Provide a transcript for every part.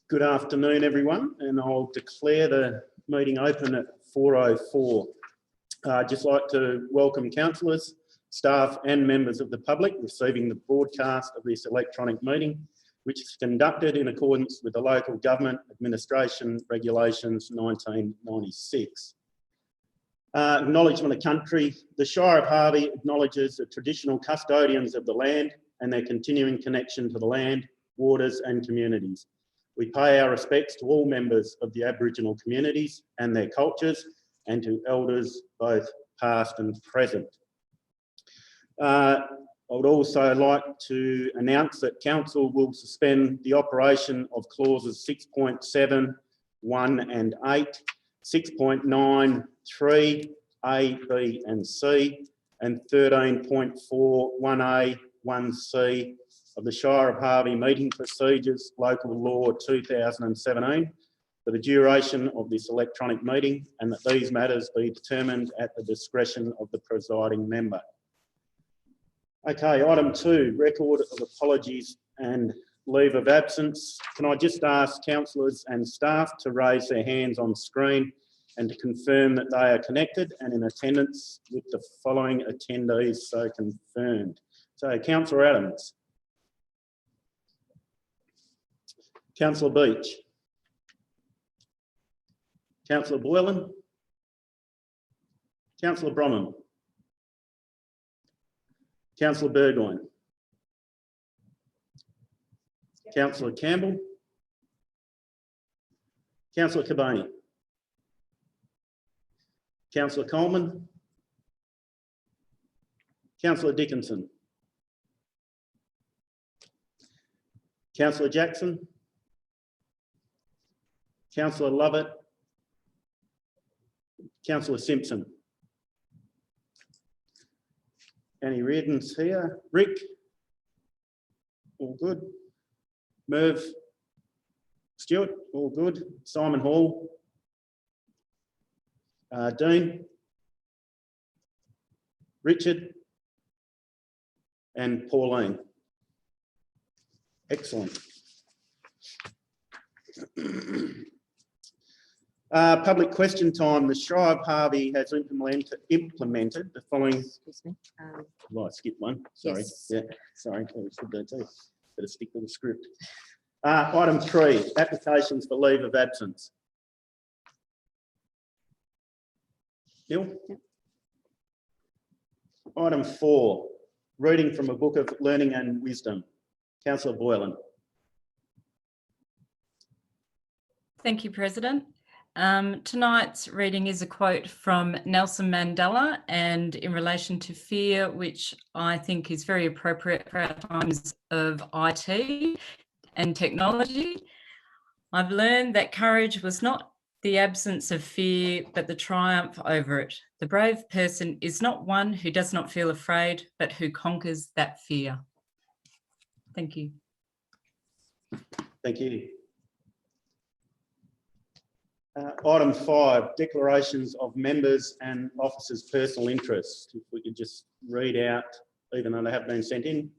Good afternoon, everyone, and I'll declare the meeting open at 4:04. I'd just like to welcome councillors, staff and members of the public receiving the broadcast of this electronic meeting, which is conducted in accordance with the Local Government Administration Regulations 1996. Acknowledgement of country. The Shire of Harvey acknowledges the traditional custodians of the land and their continuing connection to the land, waters and communities. We pay our respects to all members of the Aboriginal communities and their cultures, and to elders both past and present. I would also like to announce that Council will suspend the operation of clauses 6.7, 1 and 8, 6.9, 3, A, B and C, and 13.4, 1A, 1C of the Shire of Harvey Meeting Procedures, Local Law 2017, for the duration of this electronic meeting, and that these matters be determined at the discretion of the presiding member. Okay, item 2, record of apologies and leave of absence. Can I just ask councillors and staff to raise their hands on screen and to confirm that they are connected and in attendance with the following attendees so confirmed. So, Councillor Adams. Councillor Beach. Councillor Boylan. Councillor Bromham. Councillor Burgoyne. Councillor Campbell. Councillor Cabani. Councillor Coleman. Councillor Dickinson. Councillor Jackson. Councillor Lovett. Councillor Simpson. Annie Reardon's here. Rick. All good. Merv. Stewart. All good. Simon Hall. Dean. Richard. And Pauline. Excellent. Public question time. The Shire of Harvey has implemented the following. Excuse me. Right, skip one. Sorry. Yes. Yeah, sorry. Better stick to the script. Item 3, applications for leave of absence. Neil? Yep. Item 4, reading from a book of learning and wisdom. Councillor Boylan. Thank you, President. Tonight's reading is a quote from Nelson Mandela, and in relation to fear, which I think is very appropriate for our times of IT and technology. I've learned that courage was not the absence of fear, but the triumph over it. The brave person is not one who does not feel afraid, but who conquers that fear. Thank you. Thank you. Item 5, declarations of members and officers' personal interests. If we could just read out, even though they have been sent in.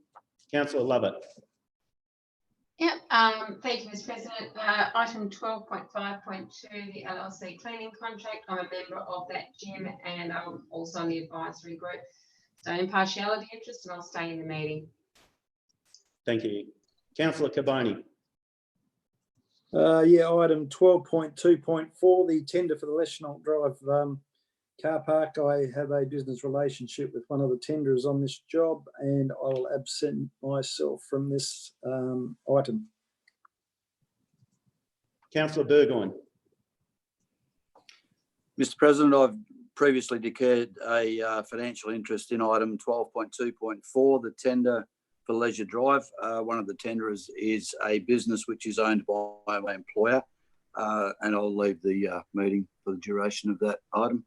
Councillor Lovett. Yep, thank you, Mr. President. Item 12.5.2, the LLC cleaning contract. I'm a member of that gym and I'm also on the advisory group. So impartiality interest, and I'll stay in the meeting. Thank you. Councillor Cabani. Item 12.2.4, the tender for the Leschenault Drive car park. I have a business relationship with one of the tenderers on this job, and I will absent myself from this item. Councillor Burgoyne. Mr. President, I've previously declared a financial interest in item 12.2.4, the tender for Leisure Drive. One of the tenderers is a business which is owned by my employer, and I'll leave the meeting for the duration of that item.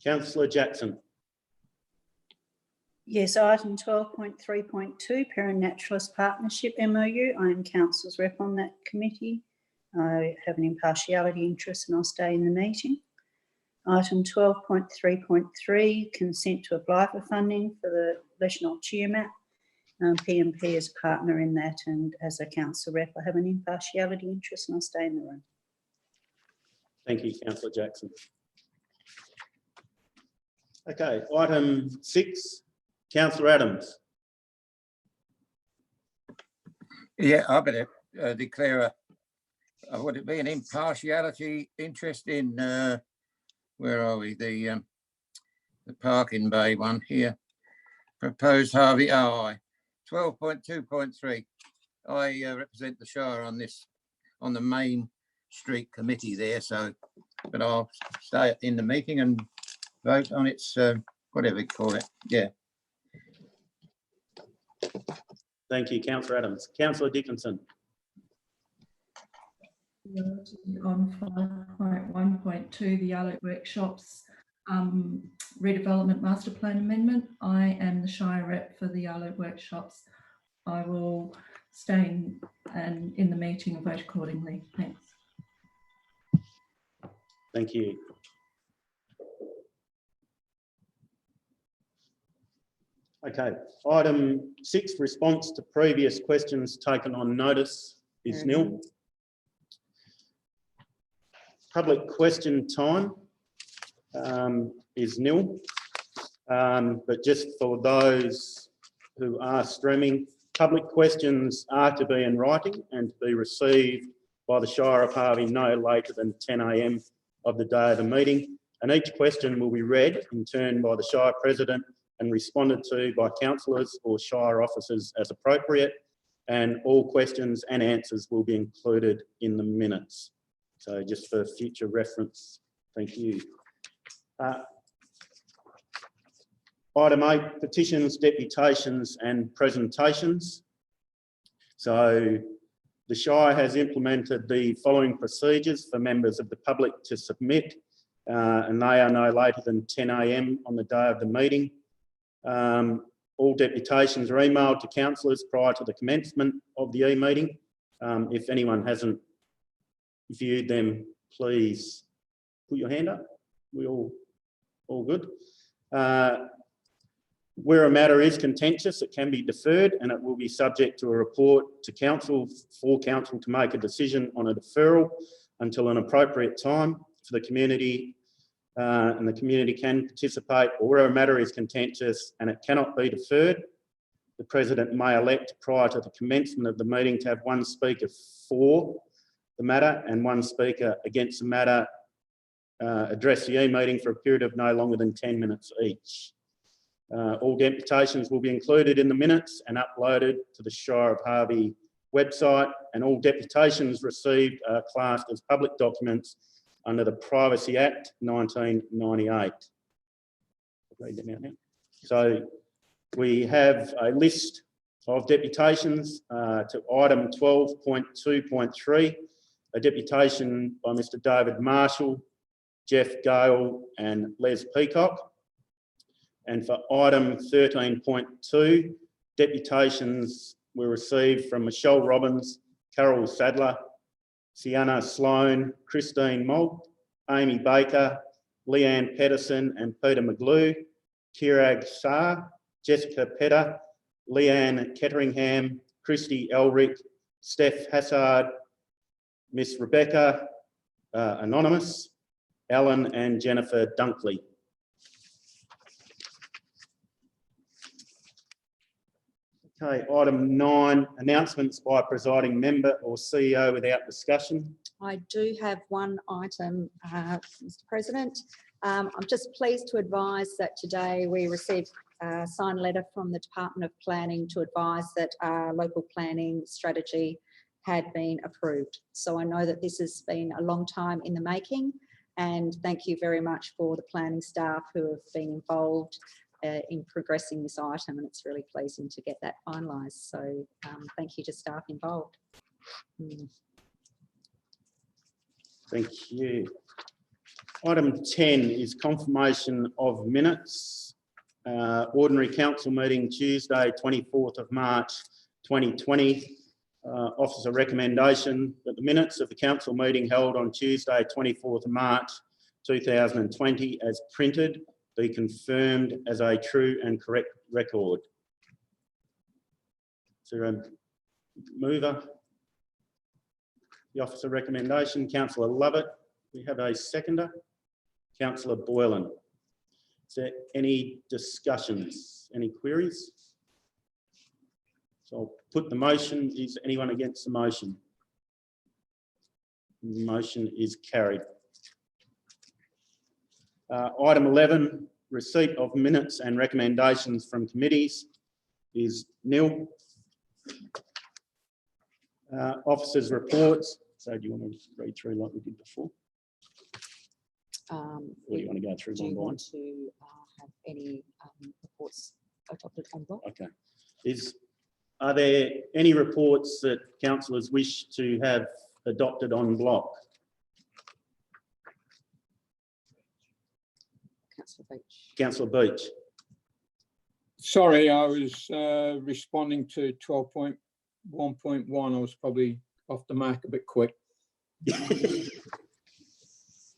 Councillor Jackson. Yes, item 12.3.2, Parent Naturalist Partnership MOU. I am Council's rep on that committee. I have an impartiality interest and I'll stay in the meeting. Item 12.3.3, consent to apply for funding for the Leschenault Geomap. PMP is a partner in that, and as a council rep, I have an impartiality interest and I'll stay in the room. Thank you, Councillor Jackson. Okay, item 6, Councillor Adams. Yeah, I better declare would it be an impartiality interest in, where are we? The parking bay one here. Proposed Harvey RI 12.2.3. I represent the Shire on this, on the main street committee there. So, but I'll stay in the meeting and vote on its whatever you call it. Yeah. Thank you, Councillor Adams. Councillor Dickinson. On 5.1.2, the Yellow Workshops redevelopment master plan amendment. I am the Shire rep for the Yellow Workshops. I will stay in the meeting and vote accordingly. Thanks. Thank you. Okay, item 6, response to previous questions taken on notice is nil. Public question time is nil, but just for those who are streaming, public questions are to be in writing and to be received by the Shire of Harvey no later than 10 a.m. of the day of the meeting, and each question will be read in turn by the Shire President and responded to by councillors or Shire officers as appropriate, and all questions and answers will be included in the minutes. So just for future reference, thank you. Item 8, petitions, deputations and presentations. So the Shire has implemented the following procedures for members of the public to submit, and they are no later than 10 a.m. on the day of the meeting. All deputations are emailed to councillors prior to the commencement of the e-meeting. If anyone hasn't viewed them, please put your hand up. We all good. Where a matter is contentious, it can be deferred and it will be subject to a report to council for council to make a decision on a deferral until an appropriate time for the community, and the community can participate. Or where a matter is contentious and it cannot be deferred, the President may elect prior to the commencement of the meeting to have one speaker for the matter and one speaker against the matter address the e-meeting for a period of no longer than 10 minutes each. All deputations will be included in the minutes and uploaded to the Shire of Harvey website, and all deputations received are classed as public documents under the Privacy Act 1998. Read them out now. So we have a list of deputations to item 12.2.3, a deputation by Mr. David Marshall, Jeff Gale and Les Peacock. And for item 13.2, deputations were received from Michelle Robbins, Carol Sadler, Sienna Sloan, Christine Mogg, Amy Baker, Leanne Pedersen and Peter McGlue, Kirag Shah, Jessica Petter, Leanne Ketteringham, Christy Elrick, Steph Hassard, Miss Rebecca, Anonymous, Alan and Jennifer Dunkley. Okay, item 9, announcements by presiding member or CEO without discussion. I do have one item, Mr. President. I'm just pleased to advise that today we received a signed letter from the Department of Planning to advise that our local planning strategy had been approved. So I know that this has been a long time in the making, and thank you very much for the planning staff who have been involved in progressing this item, and it's really pleasing to get that finalised. So thank you to staff involved. Thank you. Item 10 is confirmation of minutes. Ordinary council meeting Tuesday, 24th of March, 2020. Offers a recommendation that the minutes of the council meeting held on Tuesday, 24th of March, 2020 as printed be confirmed as a true and correct record. Is there a mover? The officer recommendation, Councillor Lovett. We have a seconder, Councillor Boylan. Is there any discussions, any queries? So I'll put the motion. Is anyone against the motion? The motion is carried. Item 11, receipt of minutes and recommendations from committees is nil. Officers' reports. So do you want to read through like we did before? Or do you want to go through Do one you by one? want to have any reports adopted on block? Okay. Are there any reports that councillors wish to have adopted on block? Councillor Beach. Councillor Beach. Sorry, I was responding to 12.1.1. I was probably off the mark a bit quick.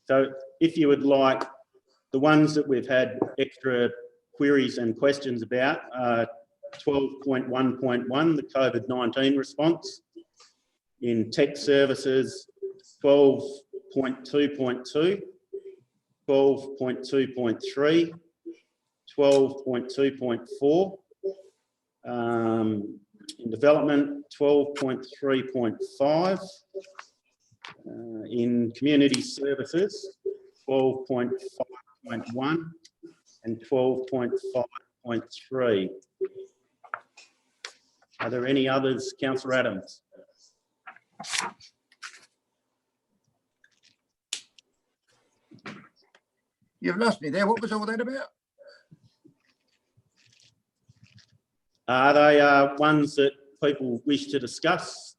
So if you would like, the ones that we've had extra queries and questions about are 12.1.1, the COVID-19 response. In tech services, 12.2.2, 12.2.3, 12.2.4, in development, 12.3.5, in community services, 12.5.1 and 12.5.3. Are there any others, Councillor Adams? You've lost me there. What was all that about? Are they ones that people wish to discuss?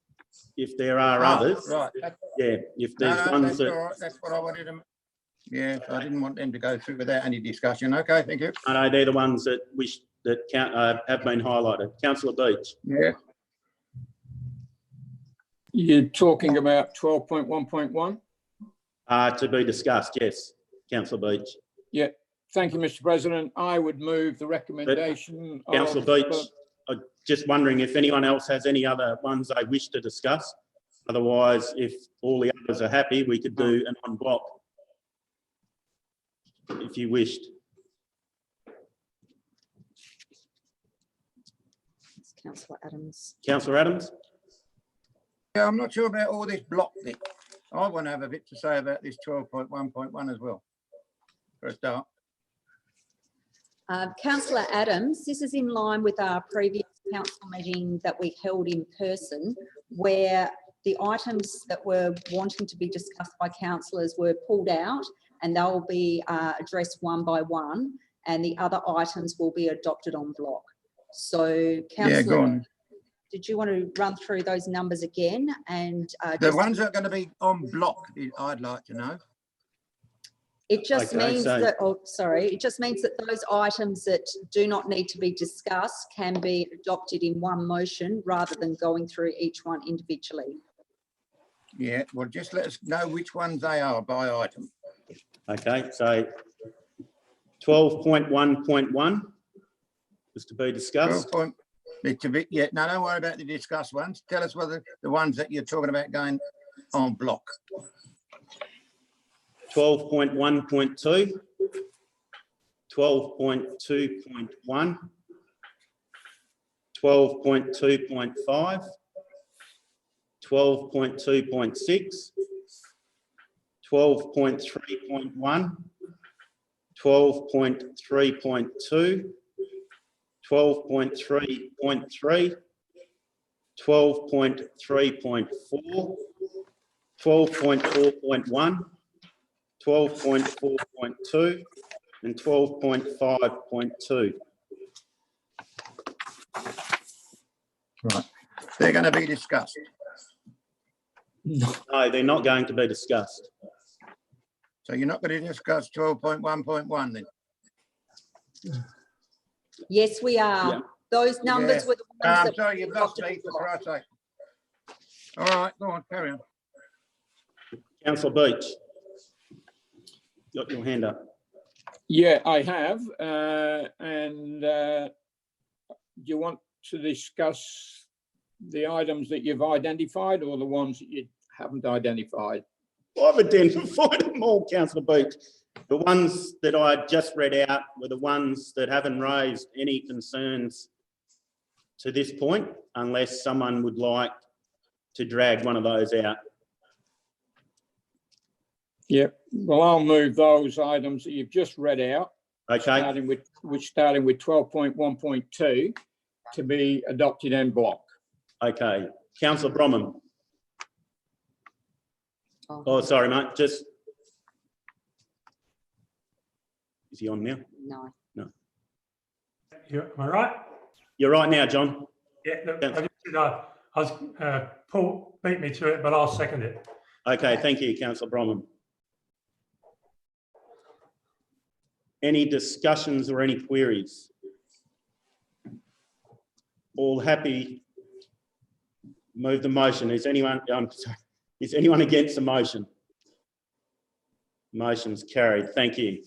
If there are others, Right. yeah, if there's No, ones that's that, all right. That's what I wanted to. Yeah, I didn't want them to go through without any discussion. Okay, thank you. I know they're the ones that have been highlighted. Councillor Beach. Yeah. You're talking about 12.1.1? To be discussed, yes, Councillor Beach. Yeah, thank you, Mr. President. I would move the recommendation of... Councillor Beach, I'm just wondering if anyone else has any other ones they wish to discuss. Otherwise, if all the others are happy, we could do an en bloc if you wished. Councillor Adams. Councillor Adams? Yeah, I'm not sure about all this block thing. I want to have a bit to say about this 12.1.1 as well, for a start. Councillor Adams, this is in line with our previous council meeting that we held in person, where the items that were wanting to be discussed by councillors were pulled out and they'll be addressed one by one, and the other items will be adopted en bloc. So, Councillor, Yeah, go on. did you want to run through those numbers again? And The ones that are going to be on block, I'd like to know. it just Okay, means so- that, oh, sorry, it just means that those items that do not need to be discussed can be adopted in one motion rather than going through each one individually. Yeah, well, just let us know which ones they are by item. Okay, so 12.1.1 is to be discussed. 12 it's a bit, yeah, no, don't worry about the discussed ones. Tell us whether the ones that you're talking about going on block. 12.1.2, 12.2.1, 12.2.5, 12.2.6, 12.3.1, 12.3.2, 12.3.3, 12.3.4, 12.4.1, 12.4.2 and 12.5.2. Right. They're going to be discussed. No, they're not going to be discussed. So you're not going to discuss 12.1.1 then? Yes, we are. Yeah. Those numbers Yeah. were the ones I'm that sorry, you've lost adopted me, in for block. Christ's sake. All right, go on, carry on. Councillor Beach, got your hand up. Yeah, I have. Do you want to discuss the items that you've identified or the ones that you haven't identified? I've identified them all, Councillor Beach. The ones that I just read out were the ones that haven't raised any concerns to this point, unless someone would like to drag one of those out. Yep. Well, I'll move those items that you've just read out, Okay, starting with 12.1.2 to be adopted en bloc. okay. Councillor Bromham. Oh, sorry, mate, just. Is he on now? No. Am I right? You're right now, John. Yeah, look, Yeah. I was, Paul beat me to it, but I'll second it. Okay, thank you, Councillor Bromham. Any discussions or any queries? All happy? Move the motion. Is anyone, sorry, is anyone against the motion? Motion's carried. Thank you.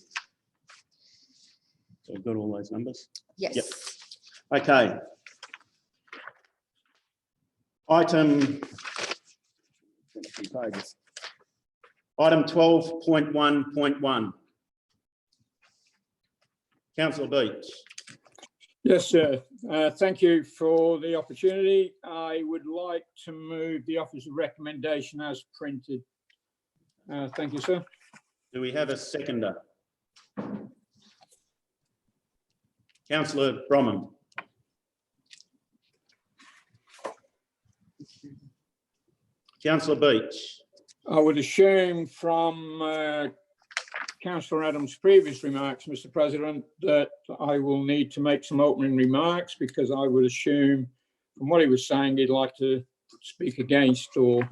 So we've got all those numbers? Yes. Yep. Okay. Item 12.1.1. Councillor Beach. Yes, sir. Thank you for the opportunity. I would like to move the officer's recommendation as printed. Thank you, sir. Do we have a seconder? Councillor Bromham. Councillor Beach. I would assume from Councillor Adams' previous remarks, Mr. President, that I will need to make some opening remarks because I would assume from what he was saying, he'd like to speak against or,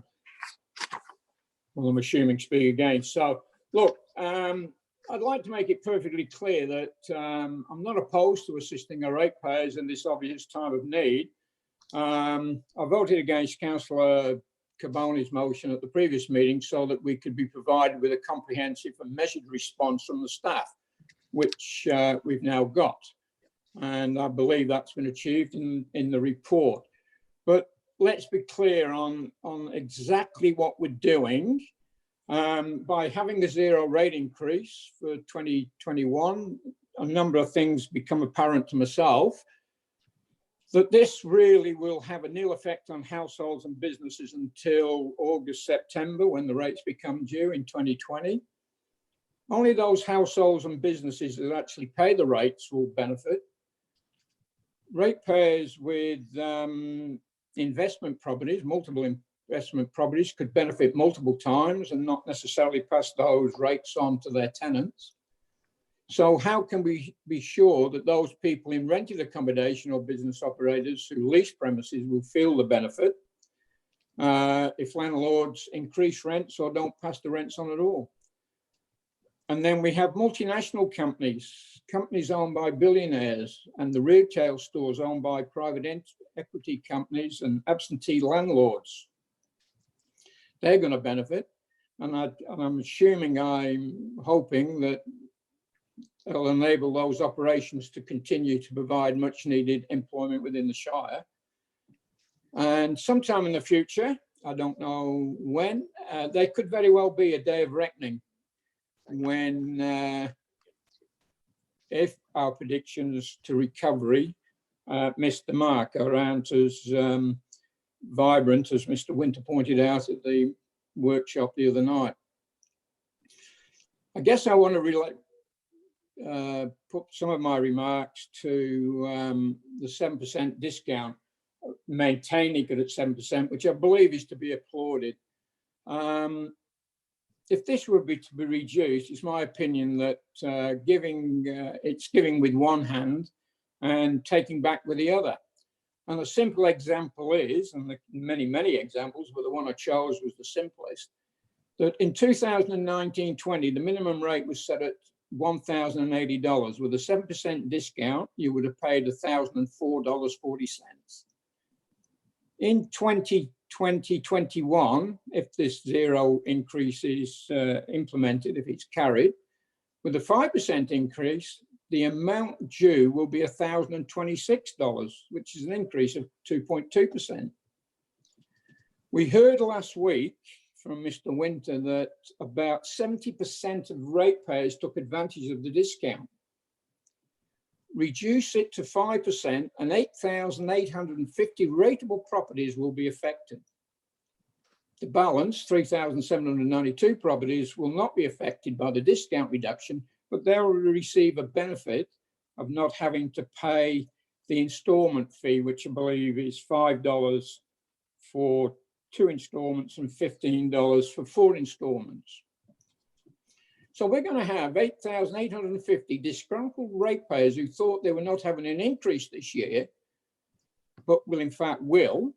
well, I'm assuming speak against. So, look, I'd like to make it perfectly clear that I'm not opposed to assisting our ratepayers in this obvious time of need. I voted against Councillor Caboni's motion at the previous meeting so that we could be provided with a comprehensive and measured response from the staff, which we've now got. And I believe that's been achieved in the report. But let's be clear on exactly what we're doing. By having a zero rate increase for 2021, a number of things become apparent to myself. That this really will have a nil effect on households and businesses until August, September, when the rates become due in 2020. Only those households and businesses that actually pay the rates will benefit. Ratepayers with investment properties, multiple investment properties, could benefit multiple times and not necessarily pass those rates on to their tenants. So how can we be sure that those people in rented accommodation or business operators who lease premises will feel the benefit if landlords increase rents or don't pass the rents on at all? And then we have multinational companies owned by billionaires, and the retail stores owned by private equity companies and absentee landlords. They're going to benefit. And I'm assuming, I'm hoping that it'll enable those operations to continue to provide much needed employment within the Shire. And sometime in the future, I don't know when, there could very well be a day of reckoning when, if our predictions to recovery missed the mark, aren't as vibrant as Mr. Winter pointed out at the workshop the other night. I guess I want to put some of my remarks to the 7% discount, maintaining it at 7%, which I believe is to be applauded. If this were to be reduced, it's my opinion that it's giving with one hand and taking back with the other. And a simple example is, and the many examples, but the one I chose was the simplest, that in 2019-20, the minimum rate was set at $1,080. With a 7% discount, you would have paid $1,004.40. In 2020-21, if this zero increase is implemented, if it's carried, with a 5% increase, the amount due will be $1,026, which is an increase of 2.2%. We heard last week from Mr. Winter that about 70% of ratepayers took advantage of the discount. Reduce it to 5% and 8,850 rateable properties will be affected. The balance, 3,792 properties, will not be affected by the discount reduction, but they will receive a benefit of not having to pay the instalment fee, which I believe is $5 for 2 instalments and $15 for 4 instalments. So we're going to have 8,850 disgruntled ratepayers who thought they were not having an increase this year, but will in fact will.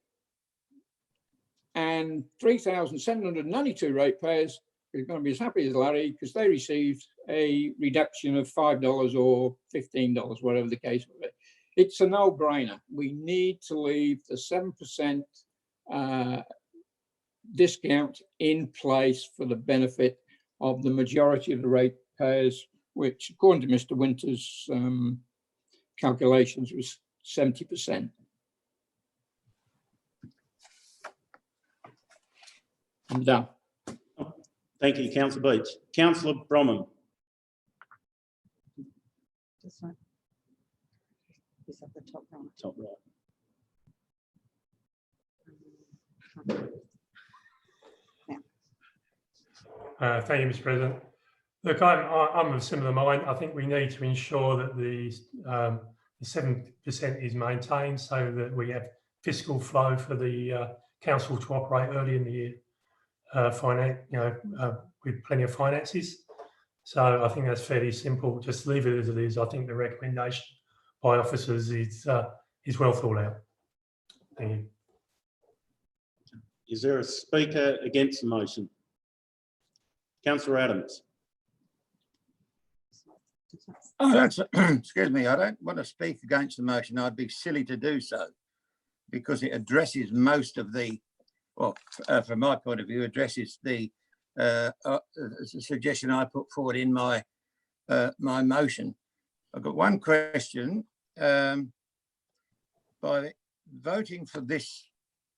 And 3,792 ratepayers are going to be as happy as Larry because they received a reduction of $5 or $15, whatever the case may be. It's a no-brainer. We need to leave the 7% discount in place for the benefit of the majority of the ratepayers, which according to Mr. Winter's calculations was 70%. I'm done. Thank you, Councillor Beach. Councillor Bromham. Just right. He's at the top right. Top right. Thank you, Mr. President. Look, I'm of a similar mind. I think we need to ensure that the 7% is maintained so that we have fiscal flow for the council to operate early in the year, with plenty of finances. So I think that's fairly simple. Just leave it as it is. I think the recommendation by officers is well thought out. Thank you. Is there a speaker against the motion? Councillor Adams. Oh, that's, excuse me, I don't want to speak against the motion. I'd be silly to do so because it addresses most of the, well, from my point of view, addresses the suggestion I put forward in my my motion. I've got one question. By voting for this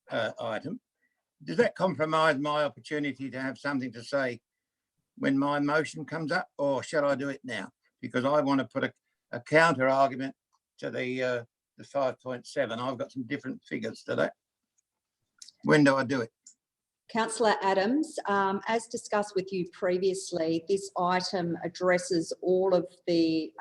item, does that compromise my opportunity to have something to say when my motion comes up, or shall I do it now? Because I want to put a counter argument to the 5.7. I've got some different figures to that. When do I do it? Councillor Adams, as discussed with you previously, this item addresses all of the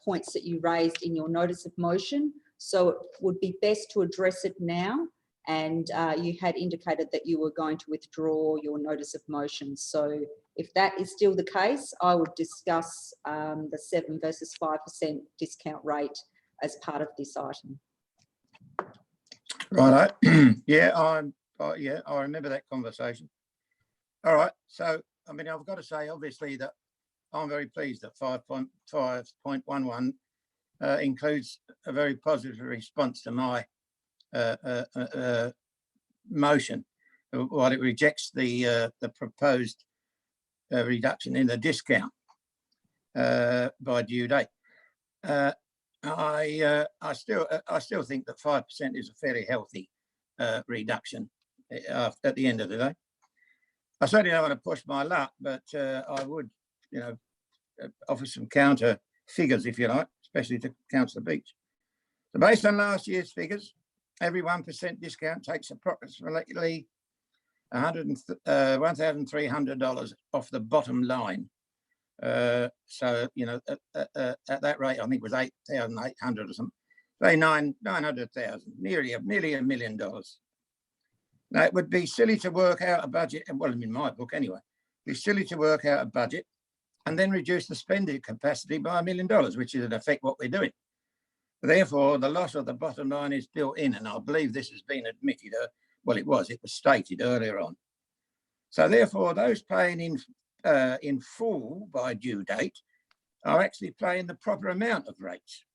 points that you raised in your notice of motion. So it would be best to address it now. And you had indicated that you were going to withdraw your notice of motion. So if that is still the case, I would discuss the 7 versus 5% discount rate as part of this item. Right. Yeah, I remember that conversation. All right. So, I mean, I've got to say, obviously, that I'm very pleased that 5.11 includes a very positive response to my motion, while it rejects the proposed reduction in the discount by due date. I still think that 5% is a fairly healthy reduction at the end of the day. I certainly don't want to push my luck, but I would, offer some counter figures, if you like, especially to Councillor Beach. So based on last year's figures, every 1% discount takes approximately $1,300 off the bottom line. So, at that rate, I think it was 8,800 or something. Say 900,000, nearly $1 million. Now, it would be silly to work out a budget, well, in my book anyway, it'd be silly to work out a budget and then reduce the spending capacity by $1 million, which is in effect what we're doing. Therefore, the loss of the bottom line is built in, and I believe this has been admitted. Well, it was stated earlier on. So therefore, those paying in full by due date are actually paying the proper amount of rates,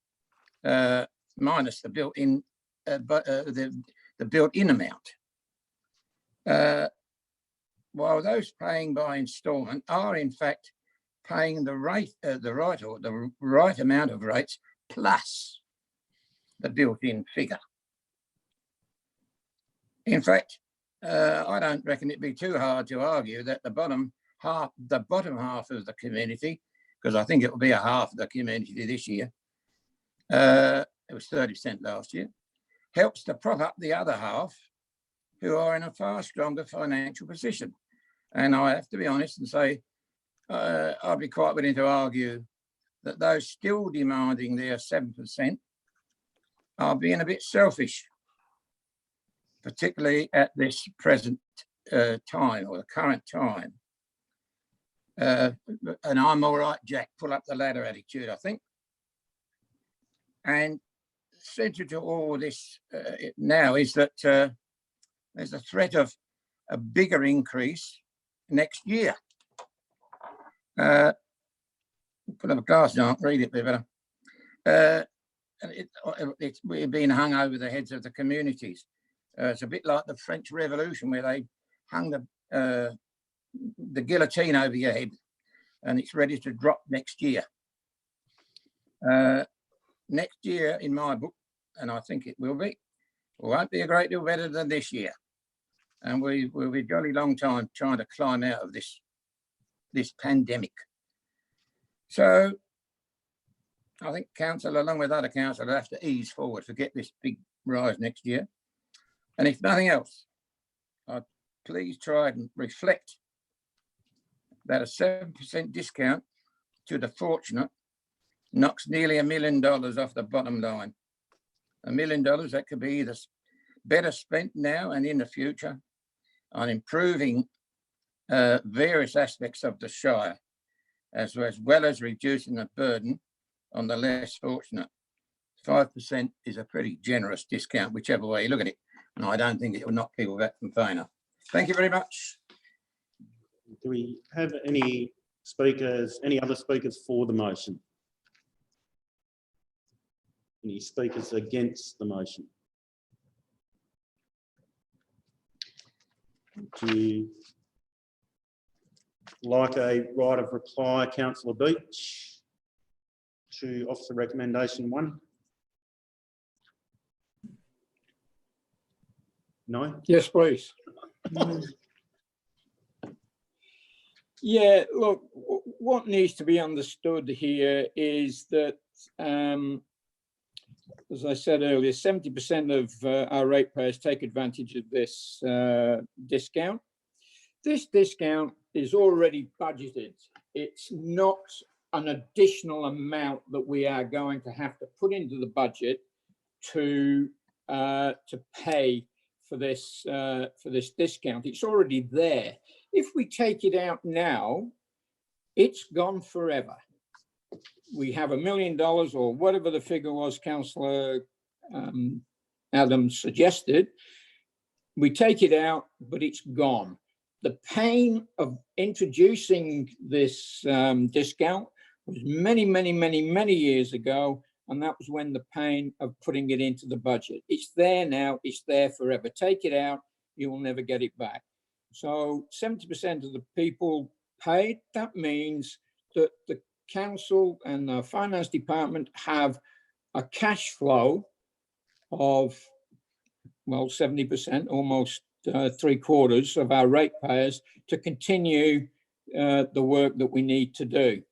minus the built-in the built-in amount. While those paying by instalment are in fact paying the right amount of rates plus the built-in figure. In fact, I don't reckon it'd be too hard to argue that the bottom half of the community, because I think it will be a half of the community this year, it was 30% last year, helps to prop up the other half who are in a far stronger financial position. And I have to be honest and say, I'd be quite willing to argue that those still demanding their 7% are being a bit selfish, particularly at this present time or the current time. And I'm all right, Jack, pull up the ladder attitude, I think. And central to all this now is that there's a threat of a bigger increase next year. Put up a glass now, read it a bit better. It's being hung over the heads of the communities. It's a bit like the French Revolution where they hung the guillotine over your head and it's ready to drop next year. Next year, in my book, and I think it will be, won't be a great deal better than this year. And we'll be a jolly long time trying to climb out of this pandemic. So I think council, along with other council, will have to ease forward, forget this big rise next year. And if nothing else, I'd please try and reflect that a 7% discount to the fortunate knocks nearly $1 million off the bottom line. $1 million that could be either better spent now and in the future on improving various aspects of the Shire, as well as reducing the burden on the less fortunate. 5% is a pretty generous discount, whichever way you look at it. And I don't think it will knock people back from paying up. Thank you very much. Do we have any other speakers for the motion? Any speakers against the motion? Would you like a right of reply, Councillor Beach, to officer recommendation 1? No? Yes, please. Yeah, look, what needs to be understood here is that, as I said earlier, 70% of our ratepayers take advantage of this discount. This discount is already budgeted. It's not an additional amount that we are going to have to put into the budget to pay for this discount. It's already there. If we take it out now, it's gone forever. We have $1 million or whatever the figure was Councillor Adams suggested. We take it out, but it's gone. The pain of introducing this discount was many years ago, and that was when the pain of putting it into the budget. It's there now, it's there forever. Take it out, you will never get it back. So 70% of the people paid, that means that the council and the finance department have a cash flow of, well, 70%, almost 3/4 of our ratepayers to continue the work that we need to do.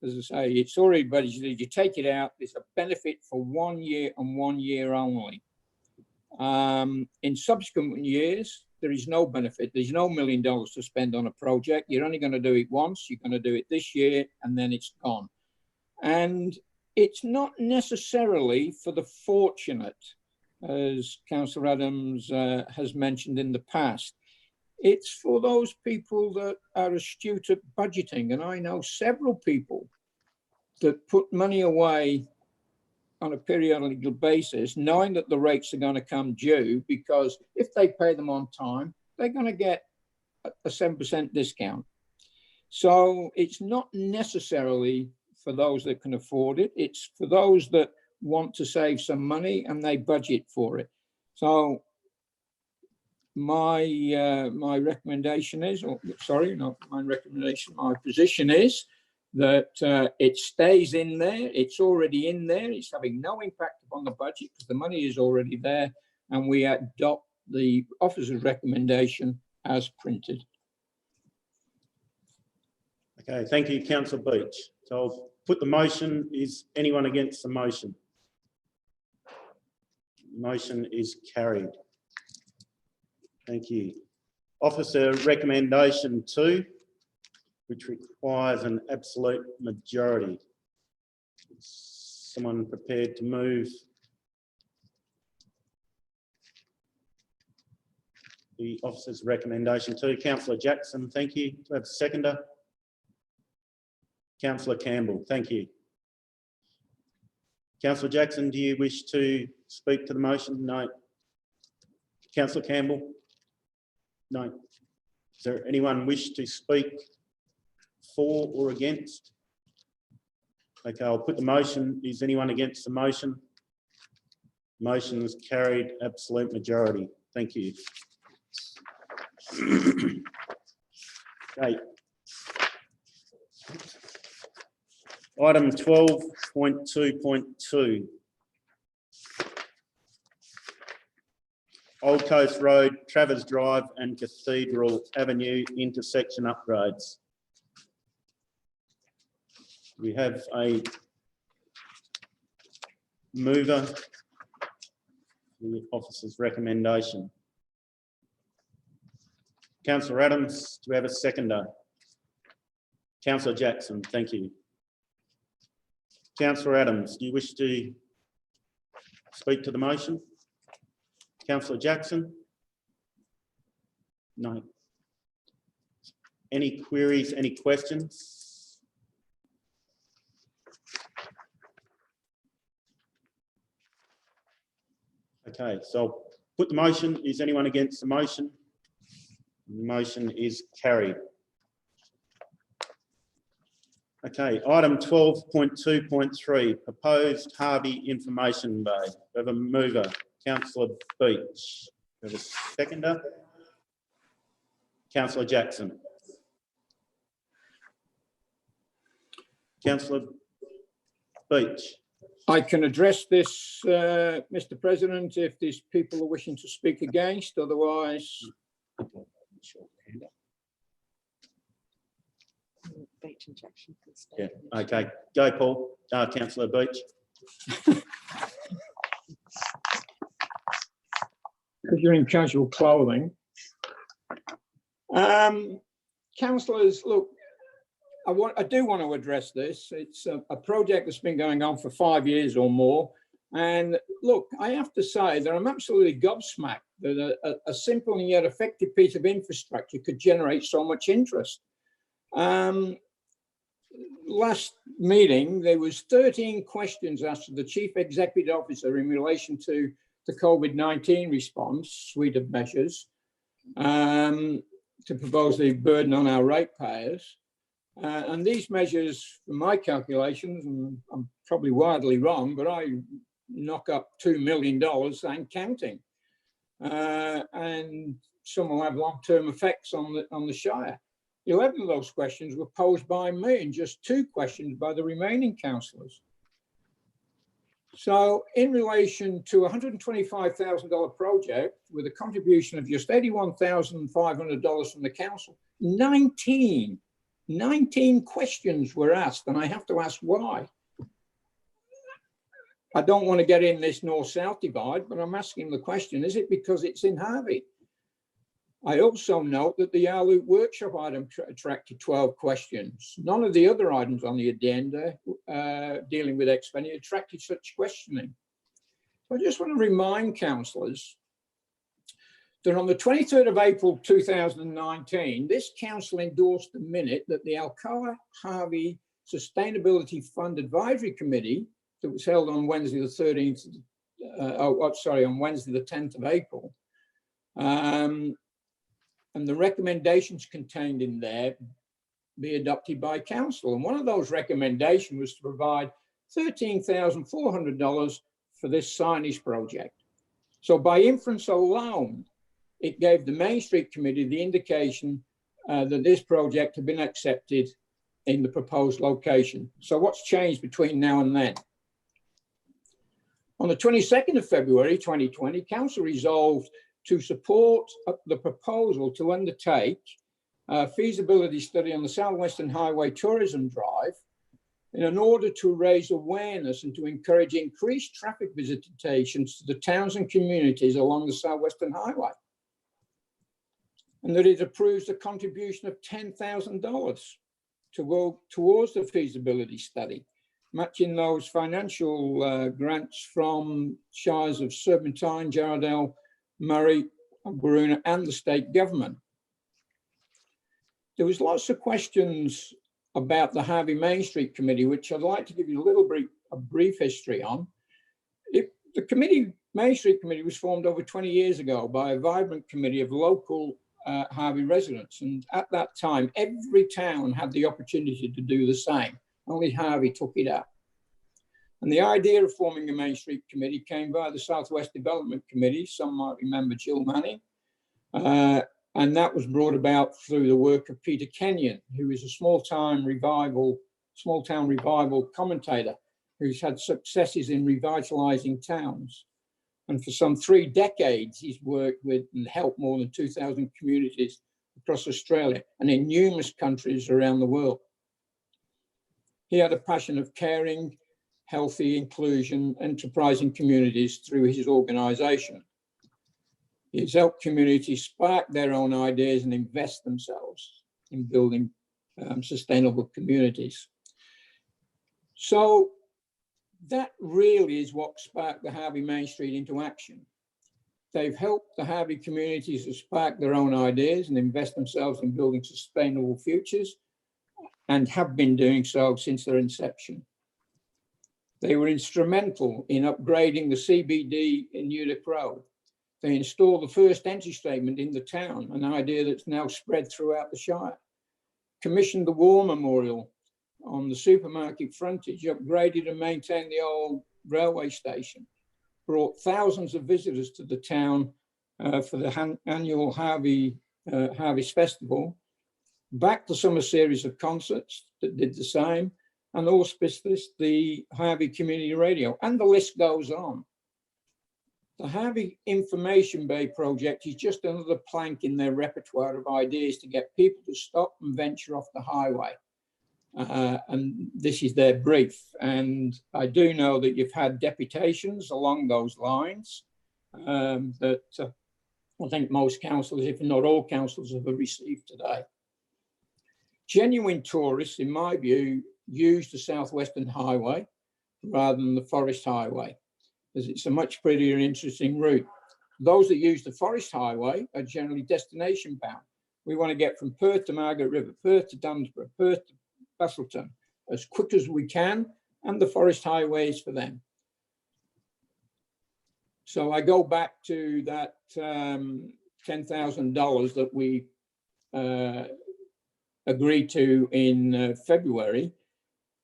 As I say, it's already budgeted. You take it out, it's a benefit for 1 year and 1 year only. In subsequent years, there is no benefit. There's no $1 million to spend on a project. You're only going to do it once. You're going to do it this year, and then it's gone. And it's not necessarily for the fortunate, as Councillor Adams has mentioned in the past. It's for those people that are astute at budgeting. And I know several people that put money away on a periodical basis, knowing that the rates are going to come due, because if they pay them on time, they're going to get a 7% discount. So it's not necessarily for those that can afford it. It's for those that want to save some money and they budget for it. So my recommendation is, or sorry, not my recommendation, my position is that it stays in there. It's already in there. It's having no impact upon the budget because the money is already there, and we adopt the officer's recommendation as printed. Okay, thank you, Councillor Beach. So I'll put the motion. Is anyone against the motion? Motion is carried. Thank you. Officer recommendation 2, which requires an absolute majority. Is someone prepared to move the officer's recommendation 2? Councillor Jackson, thank you. Do I have a seconder? Councillor Campbell, thank you. Councillor Jackson, do you wish to speak to the motion? No. Councillor Campbell? No. Is there anyone wish to speak for or against? Okay, I'll put the motion. Is anyone against the motion? Motion is carried, absolute majority. Thank you. Okay. Item 12.2.2. Old Coast Road, Travers Drive and Cathedral Avenue intersection upgrades. We have a mover, the officer's recommendation. Councillor Adams, do we have a seconder? Councillor Jackson, thank you. Councillor Adams, do you wish to speak to the motion? Councillor Jackson? No. Any queries, any questions? Okay, so I'll put the motion. Is anyone against the motion? The motion is carried. Okay, item 12.2.3, proposed Harvey Information Bay. We have a mover, Councillor Beach. We have a seconder, Councillor Jackson. Councillor Beach. I can address this, Mr. President, if these people are wishing to speak against, otherwise. Beach and Jackson. Yeah, okay. Go, Paul. Councillor Beach. Because you're in casual clothing. Councillors, look, I do want to address this. It's a project that's been going on for 5 years or more. And look, I have to say that I'm absolutely gobsmacked that a simple and yet effective piece of infrastructure could generate so much interest. Last meeting, there was 13 questions asked to the Chief Executive Officer in relation to the COVID-19 response suite of measures to propose the burden on our ratepayers. And these measures, from my calculations, and I'm probably wildly wrong, but I knock up $2 million and counting. And some will have long-term effects on the Shire. 11 of those questions were posed by me and just 2 questions by the remaining councillors. So in relation to a $125,000 project with a contribution of just $81,500 from the council, 19 questions were asked, and I have to ask why. I don't want to get in this north-south divide, but I'm asking the question, is it because it's in Harvey? I also note that the Yarloop workshop item attracted 12 questions. None of the other items on the agenda dealing with expenditure attracted such questioning. So I just want to remind councillors that on the 23rd of April 2019, this council endorsed the minute that the Alcoa Harvey Sustainability Fund Advisory Committee that was held on Wednesday the 13th, on Wednesday the 10th of April, and the recommendations contained in there be adopted by council. And one of those recommendations was to provide $13,400 for this signage project. So by inference alone, it gave the Main Street Committee the indication that this project had been accepted in the proposed location. So what's changed between now and then? On the 22nd of February 2020, council resolved to support the proposal to undertake a feasibility study on the Southwestern Highway Tourism Drive in order to raise awareness and to encourage increased traffic visitations to the towns and communities along the Southwestern Highway. And that it approves a contribution of $10,000 to go towards the feasibility study, matching those financial grants from shires of Serpentine, Jarradale, Murray, Baruna, and the state government. There was lots of questions about the Harvey Main Street Committee, which I'd like to give you a brief history on. The Main Street Committee was formed over 20 years ago by a vibrant committee of local Harvey residents. And at that time, every town had the opportunity to do the same. Only Harvey took it up. And the idea of forming a Main Street Committee came via the Southwest Development Committee. Some might remember Jill Manning. And that was brought about through the work of Peter Kenyon, who is a small town revival commentator who's had successes in revitalizing towns. And for some 3 decades, he's worked with and helped more than 2,000 communities across Australia and in numerous countries around the world. He had a passion of caring, healthy, inclusion, enterprising communities through his organization. He's helped communities spark their own ideas and invest themselves in building sustainable communities. So that really is what sparked the Harvey Main Street into action. They've helped the Harvey communities to spark their own ideas and invest themselves in building sustainable futures, and have been doing so since their inception. They were instrumental in upgrading the CBD in Udick Road. They installed the first entry statement in the town, an idea that's now spread throughout the Shire. Commissioned the War Memorial on the supermarket frontage, upgraded and maintained the old railway station, brought thousands of visitors to the town for the annual Harvest Festival, backed the summer series of concerts that did the same, and auspiced the Harvey Community Radio, and the list goes on. The Harvey Information Bay project is just another plank in their repertoire of ideas to get people to stop and venture off the highway. And this is their brief. And I do know that you've had deputations along those lines that I think most councillors, if not all councillors, have received today. Genuine tourists, in my view, use the Southwestern Highway rather than the Forest Highway, as it's a much prettier and interesting route. Those that use the Forest Highway are generally destination bound. We want to get from Perth to Margaret River, Perth to Dunsborough, Perth to Busselton as quick as we can, and the Forest Highway is for them. So I go back to that $10,000 that we agreed to in February,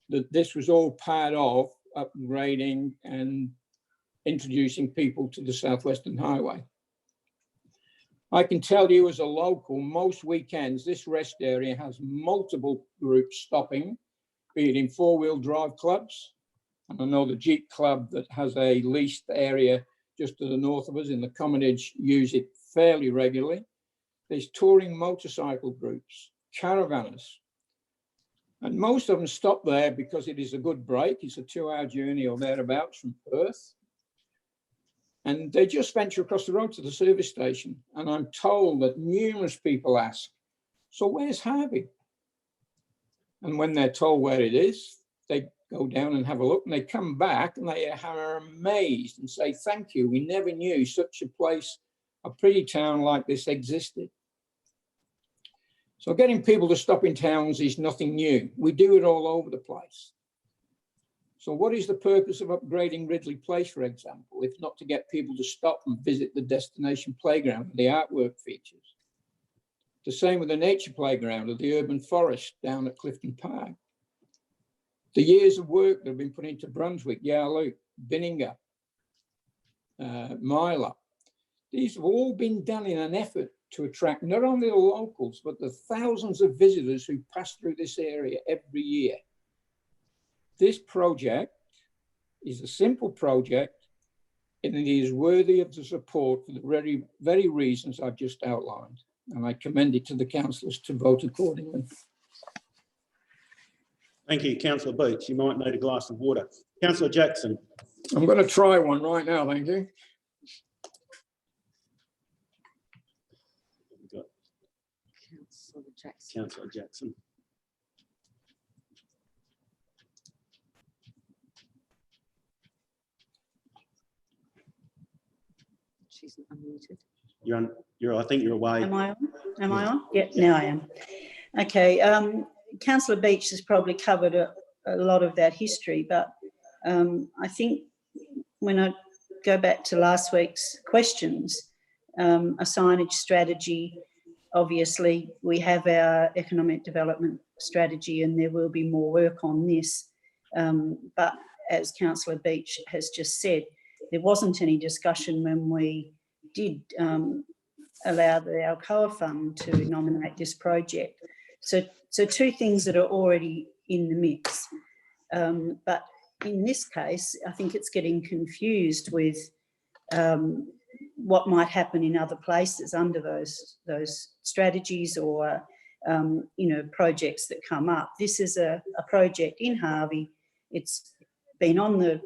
that this was all part of upgrading and introducing people to the Southwestern Highway. I can tell you as a local, most weekends, this rest area has multiple groups stopping, be it in four-wheel drive clubs. And I know the Jeep Club that has a leased area just to the north of us in the Commonage use it fairly regularly. There's touring motorcycle groups, caravanners. And most of them stop there because it is a good break. It's a 2-hour journey or thereabouts from Perth. And they just venture across the road to the service station. And I'm told that numerous people ask, so where's Harvey? And when they're told where it is, they go down and have a look, and they come back and they are amazed and say, thank you, we never knew such a place, a pretty town like this existed. So getting people to stop in towns is nothing new. We do it all over the place. So what is the purpose of upgrading Ridley Place, for example, if not to get people to stop and visit the destination playground and the artwork features? The same with the nature playground or the urban forest down at Clifton Park. The years of work that have been put into Brunswick, Yarloop, Binninga, Myla, these have all been done in an effort to attract not only the locals, but the thousands of visitors who pass through this area every year. This project is a simple project and it is worthy of the support for the very reasons I've just outlined. And I commend it to the councillors to vote accordingly. Thank you, Councillor Beach. You might need a glass of water. Councillor Jackson. I'm going to try one right now, thank you. We've got Councillor Jackson. Councillor Jackson. She's unmuted. I think you're away. Am I on? Am I on? Yep, now I am. Okay, Councillor Beach has probably covered a lot of that history, but I think when I go back to last week's questions, a signage strategy, obviously we have our economic development strategy and there will be more work on this. But as Councillor Beach has just said, there wasn't any discussion when we did allow the Alcoa Fund to nominate this project. So two things that are already in the mix. But in this case, I think it's getting confused with what might happen in other places under those strategies or projects that come up. This is a project in Harvey. It's been on the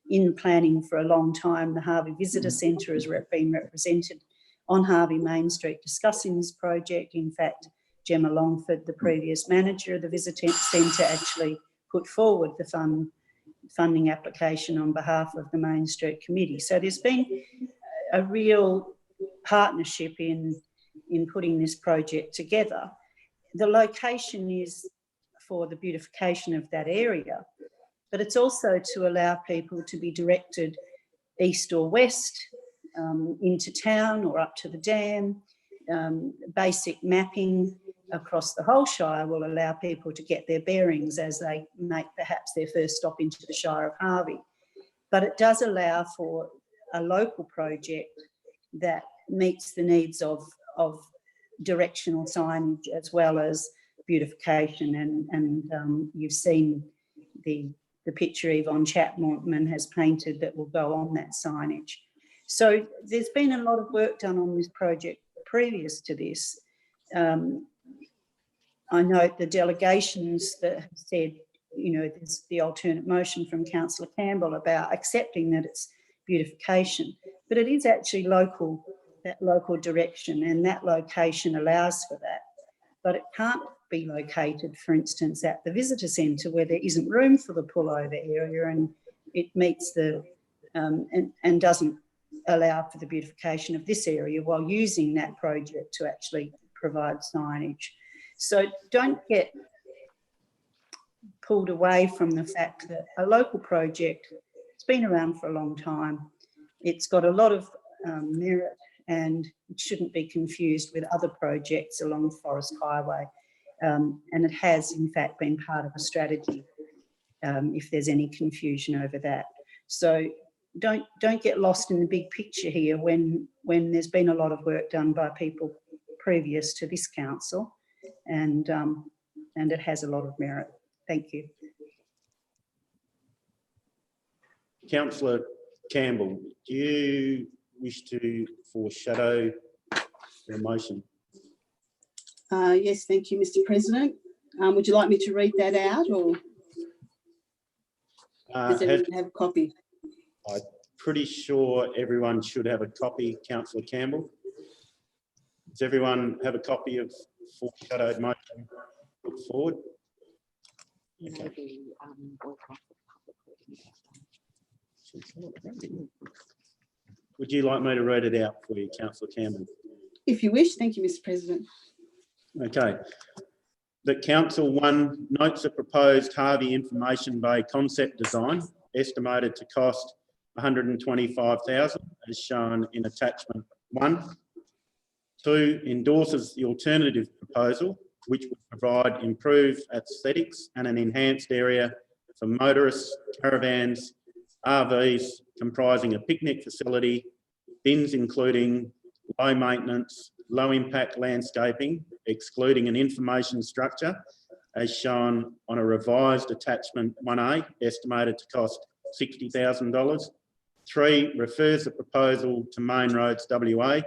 in planning for a long time. The Harvey Visitor Centre has been represented on Harvey Main Street discussing this project. In fact, Gemma Longford, the previous manager of the Visitor Centre, actually put forward the funding application on behalf of the Main Street Committee. So there's been a real partnership in putting this project together. The location is for the beautification of that area, but it's also to allow people to be directed east or west into town or up to the dam. Basic mapping across the whole Shire will allow people to get their bearings as they make perhaps their first stop into the Shire of Harvey. But it does allow for a local project that meets the needs of directional signage as well as beautification. And you've seen the picture Yvonne Chapman has painted that will go on that signage. So there's been a lot of work done on this project previous to this. I note the delegations that have said, there's the alternate motion from Councillor Campbell about accepting that it's beautification, but it is actually that local direction, and that location allows for that. But it can't be located, for instance, at the visitor centre where there isn't room for the pullover area, and it meets the and doesn't allow for the beautification of this area while using that project to actually provide signage. So don't get pulled away from the fact that a local project, it's been around for a long time. It's got a lot of merit, and it shouldn't be confused with other projects along Forest Highway. And it has, in fact, been part of a strategy, if there's any confusion over that. So don't get lost in the big picture here when there's been a lot of work done by people previous to this council, and it has a lot of merit. Thank you. Councillor Campbell, do you wish to foreshadow your motion? Yes, thank you, Mr. President. Would you like me to read that out, or does everyone have a copy? I'm pretty sure everyone should have a copy, Councillor Campbell. Does everyone have a copy of foreshadowed motion put forward? Okay. Would you like me to read it out for you, Councillor Campbell? If you wish, thank you, Mr. President. Okay. That Council 1 notes the proposed Harvey Information Bay concept design estimated to cost $125,000 as shown in attachment 1. 2, endorses the alternative proposal, which would provide improved aesthetics and an enhanced area for motorists, caravans, RVs, comprising a picnic facility, bins including low maintenance, low impact landscaping, excluding an information structure, as shown on a revised attachment 1A, estimated to cost $60,000. 3, refers the proposal to Main Roads WA,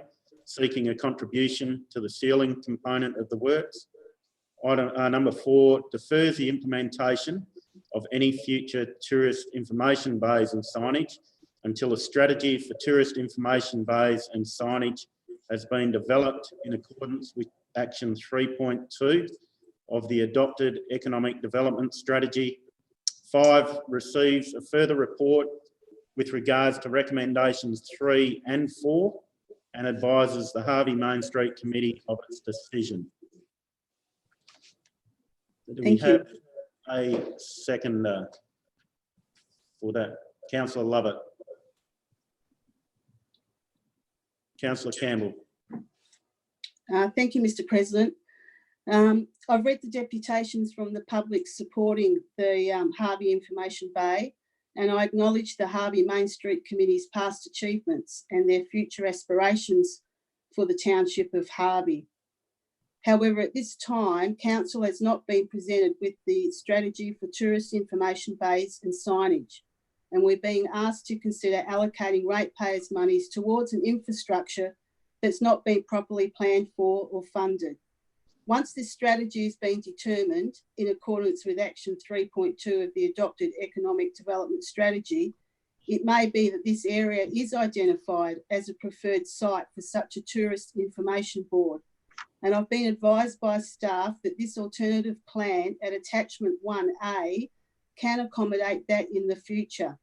seeking a contribution to the sealing component of the works. Item number 4, defers the implementation of any future tourist information bays and signage until a strategy for tourist information bays and signage has been developed in accordance with Action 3.2 of the adopted Economic Development Strategy. 5, receives a further report with regards to recommendations 3 and 4 and advises the Harvey Main Street Committee of its decision. Do we Thank you. have a seconder for that? Councillor Lovett. Councillor Campbell. Thank you, Mr. President. I've read the deputations from the public supporting the Harvey Information Bay, and I acknowledge the Harvey Main Street Committee's past achievements and their future aspirations for the township of Harvey. However, at this time, Council has not been presented with the strategy for tourist information bays and signage, and we're being asked to consider allocating ratepayers' monies towards an infrastructure that's not been properly planned for or funded. Once this strategy has been determined in accordance with Action 3.2 of the adopted Economic Development Strategy, it may be that this area is identified as a preferred site for such a tourist information board. And I've been advised by staff that this alternative plan at attachment 1A can accommodate that in the future.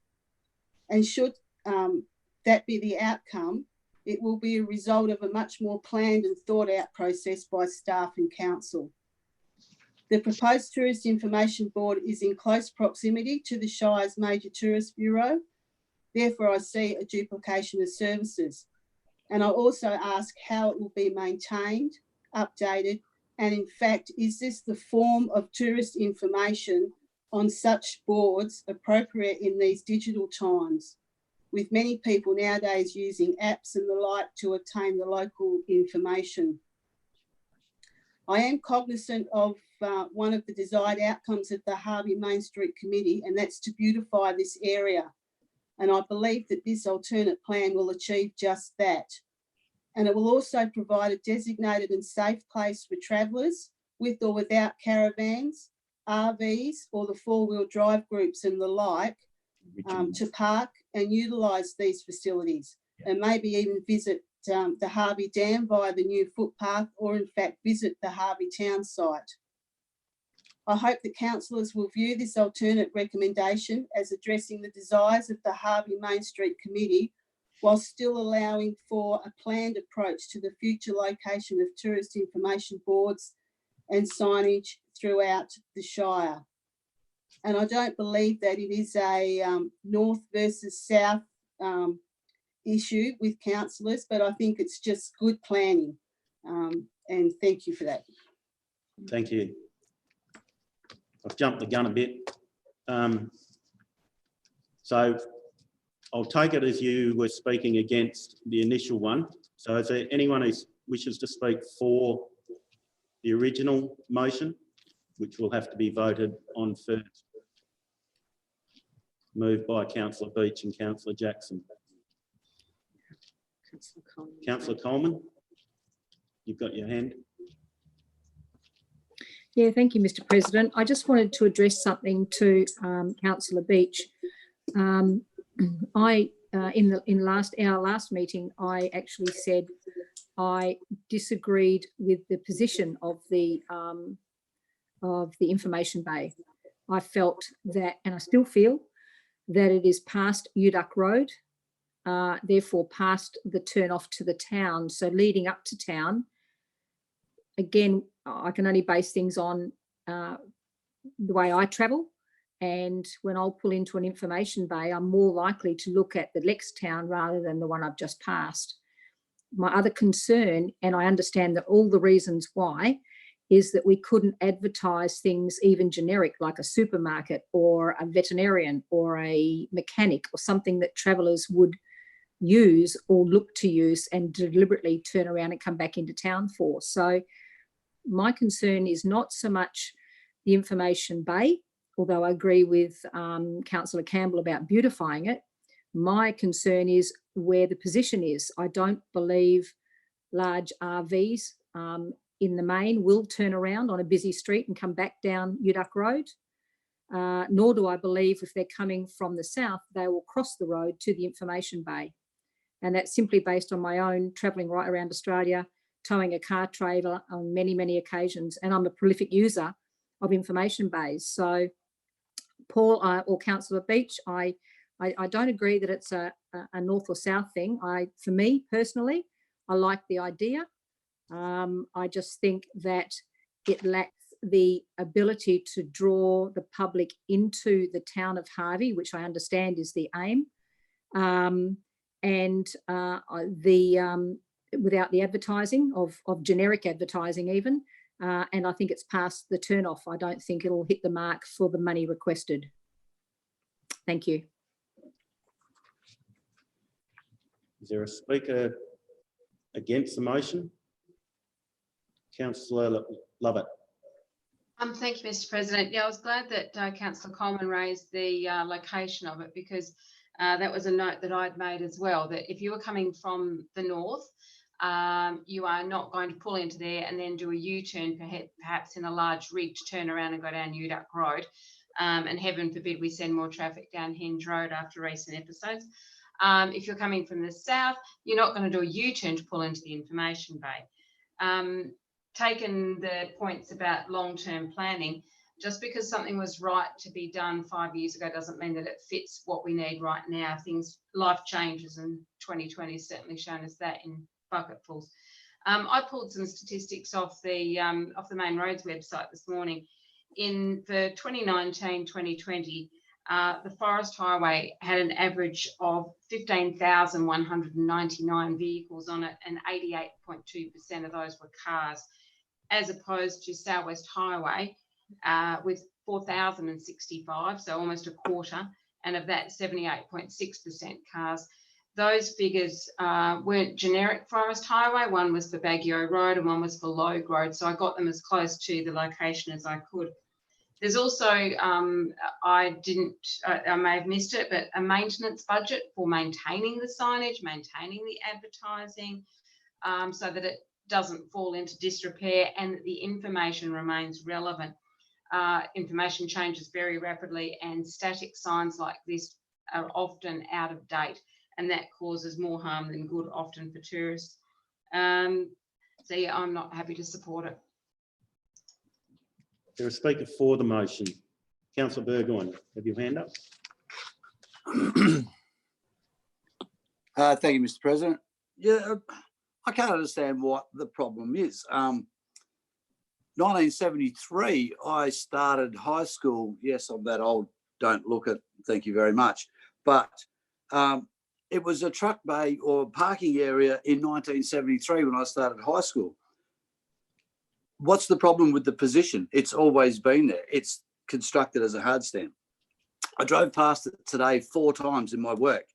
And should that be the outcome, it will be a result of a much more planned and thought out process by staff and council. The proposed Tourist Information Board is in close proximity to the Shire's major tourist bureau. Therefore, I see a duplication of services. And I also ask how it will be maintained, updated, and in fact, is this the form of tourist information on such boards appropriate in these digital times, with many people nowadays using apps and the like to obtain the local information? I am cognizant of one of the desired outcomes of the Harvey Main Street Committee, and that's to beautify this area. And I believe that this alternate plan will achieve just that. And it will also provide a designated and safe place for travellers with or without caravans, RVs, or the four-wheel drive groups and the like to park and utilise these facilities, and maybe even visit the Harvey Dam via the new footpath, or in fact visit the Harvey town site. I hope that councillors will view this alternate recommendation as addressing the desires of the Harvey Main Street Committee, while still allowing for a planned approach to the future location of tourist information boards and signage throughout the Shire. And I don't believe that it is a north versus south issue with councillors, but I think it's just good planning. And thank you for that. Thank you. I've jumped the gun a bit. So I'll take it as you were speaking against the initial one. So is there anyone who wishes to speak for the original motion, which will have to be voted on first? Moved by Councillor Beach and Councillor Jackson. Councillor Coleman, you've got your hand. Yeah, thank you, Mr. President. I just wanted to address something to Councillor Beach. In our last meeting, I actually said I disagreed with the position of the information bay. I felt that, and I still feel that it is past Uduck Road, therefore past the turn off to the town. So leading up to town, again, I can only base things on the way I travel. And when I'll pull into an information bay, I'm more likely to look at the next town rather than the one I've just passed. My other concern, and I understand that all the reasons why, is that we couldn't advertise things even generic, like a supermarket or a veterinarian or a mechanic or something that travellers would use or look to use and deliberately turn around and come back into town for. So my concern is not so much the information bay, although I agree with Councillor Campbell about beautifying it. My concern is where the position is. I don't believe large RVs in the main will turn around on a busy street and come back down Uduck Road. Nor do I believe if they're coming from the south, they will cross the road to the information bay. And that's simply based on my own travelling right around Australia, towing a car trailer on many, many occasions. And I'm a prolific user of information bays. So Paul or Councillor Beach, I don't agree that it's a north or south thing. For me personally, I like the idea. I just think that it lacks the ability to draw the public into the town of Harvey, which I understand is the aim, without the advertising of generic advertising even. And I think it's past the turn off. I don't think it'll hit the mark for the money requested. Thank you. Is there a speaker against the motion? Councillor Lovett. Thank you, Mr. President. Yeah, I was glad that Councillor Coleman raised the location of it, because that was a note that I'd made as well, that if you were coming from the north, you are not going to pull into there and then do a U-turn, perhaps in a large rig, to turn around and go down Uduck Road. And heaven forbid we send more traffic down Hinge Road after recent episodes. If you're coming from the south, you're not going to do a U-turn to pull into the information bay. Taken the points about long-term planning, just because something was right to be done 5 years ago doesn't mean that it fits what we need right now. Life changes, and 2020 has certainly shown us that in bucketfuls. I pulled some statistics off the Main Roads website this morning. For 2019-2020, the Forest Highway had an average of 15,199 vehicles on it, and 88.2% of those were cars, as opposed to South West Highway with 4,065, so almost a quarter, and of that 78.6% cars. Those figures weren't generic Forest Highway. One was for Baggio Road and one was for Logue Road, so I got them as close to the location as I could. There's also, I may have missed it, but a maintenance budget for maintaining the signage, maintaining the advertising, so that it doesn't fall into disrepair and that the information remains relevant. Information changes very rapidly, and static signs like this are often out of date, and that causes more harm than good often for tourists. So yeah, I'm not happy to support it. Is there a speaker for the motion? Councillor Burgoyne, have your hand up? Thank you, Mr. President. Yeah, I can't understand what the problem is. 1973, I started high school. Yes, I'm that old. Don't look it. Thank you very much. But it was a truck bay or parking area in 1973 when I started high school. What's the problem with the position? It's always been there. It's constructed as a hard stand. I drove past it today 4 times in my work.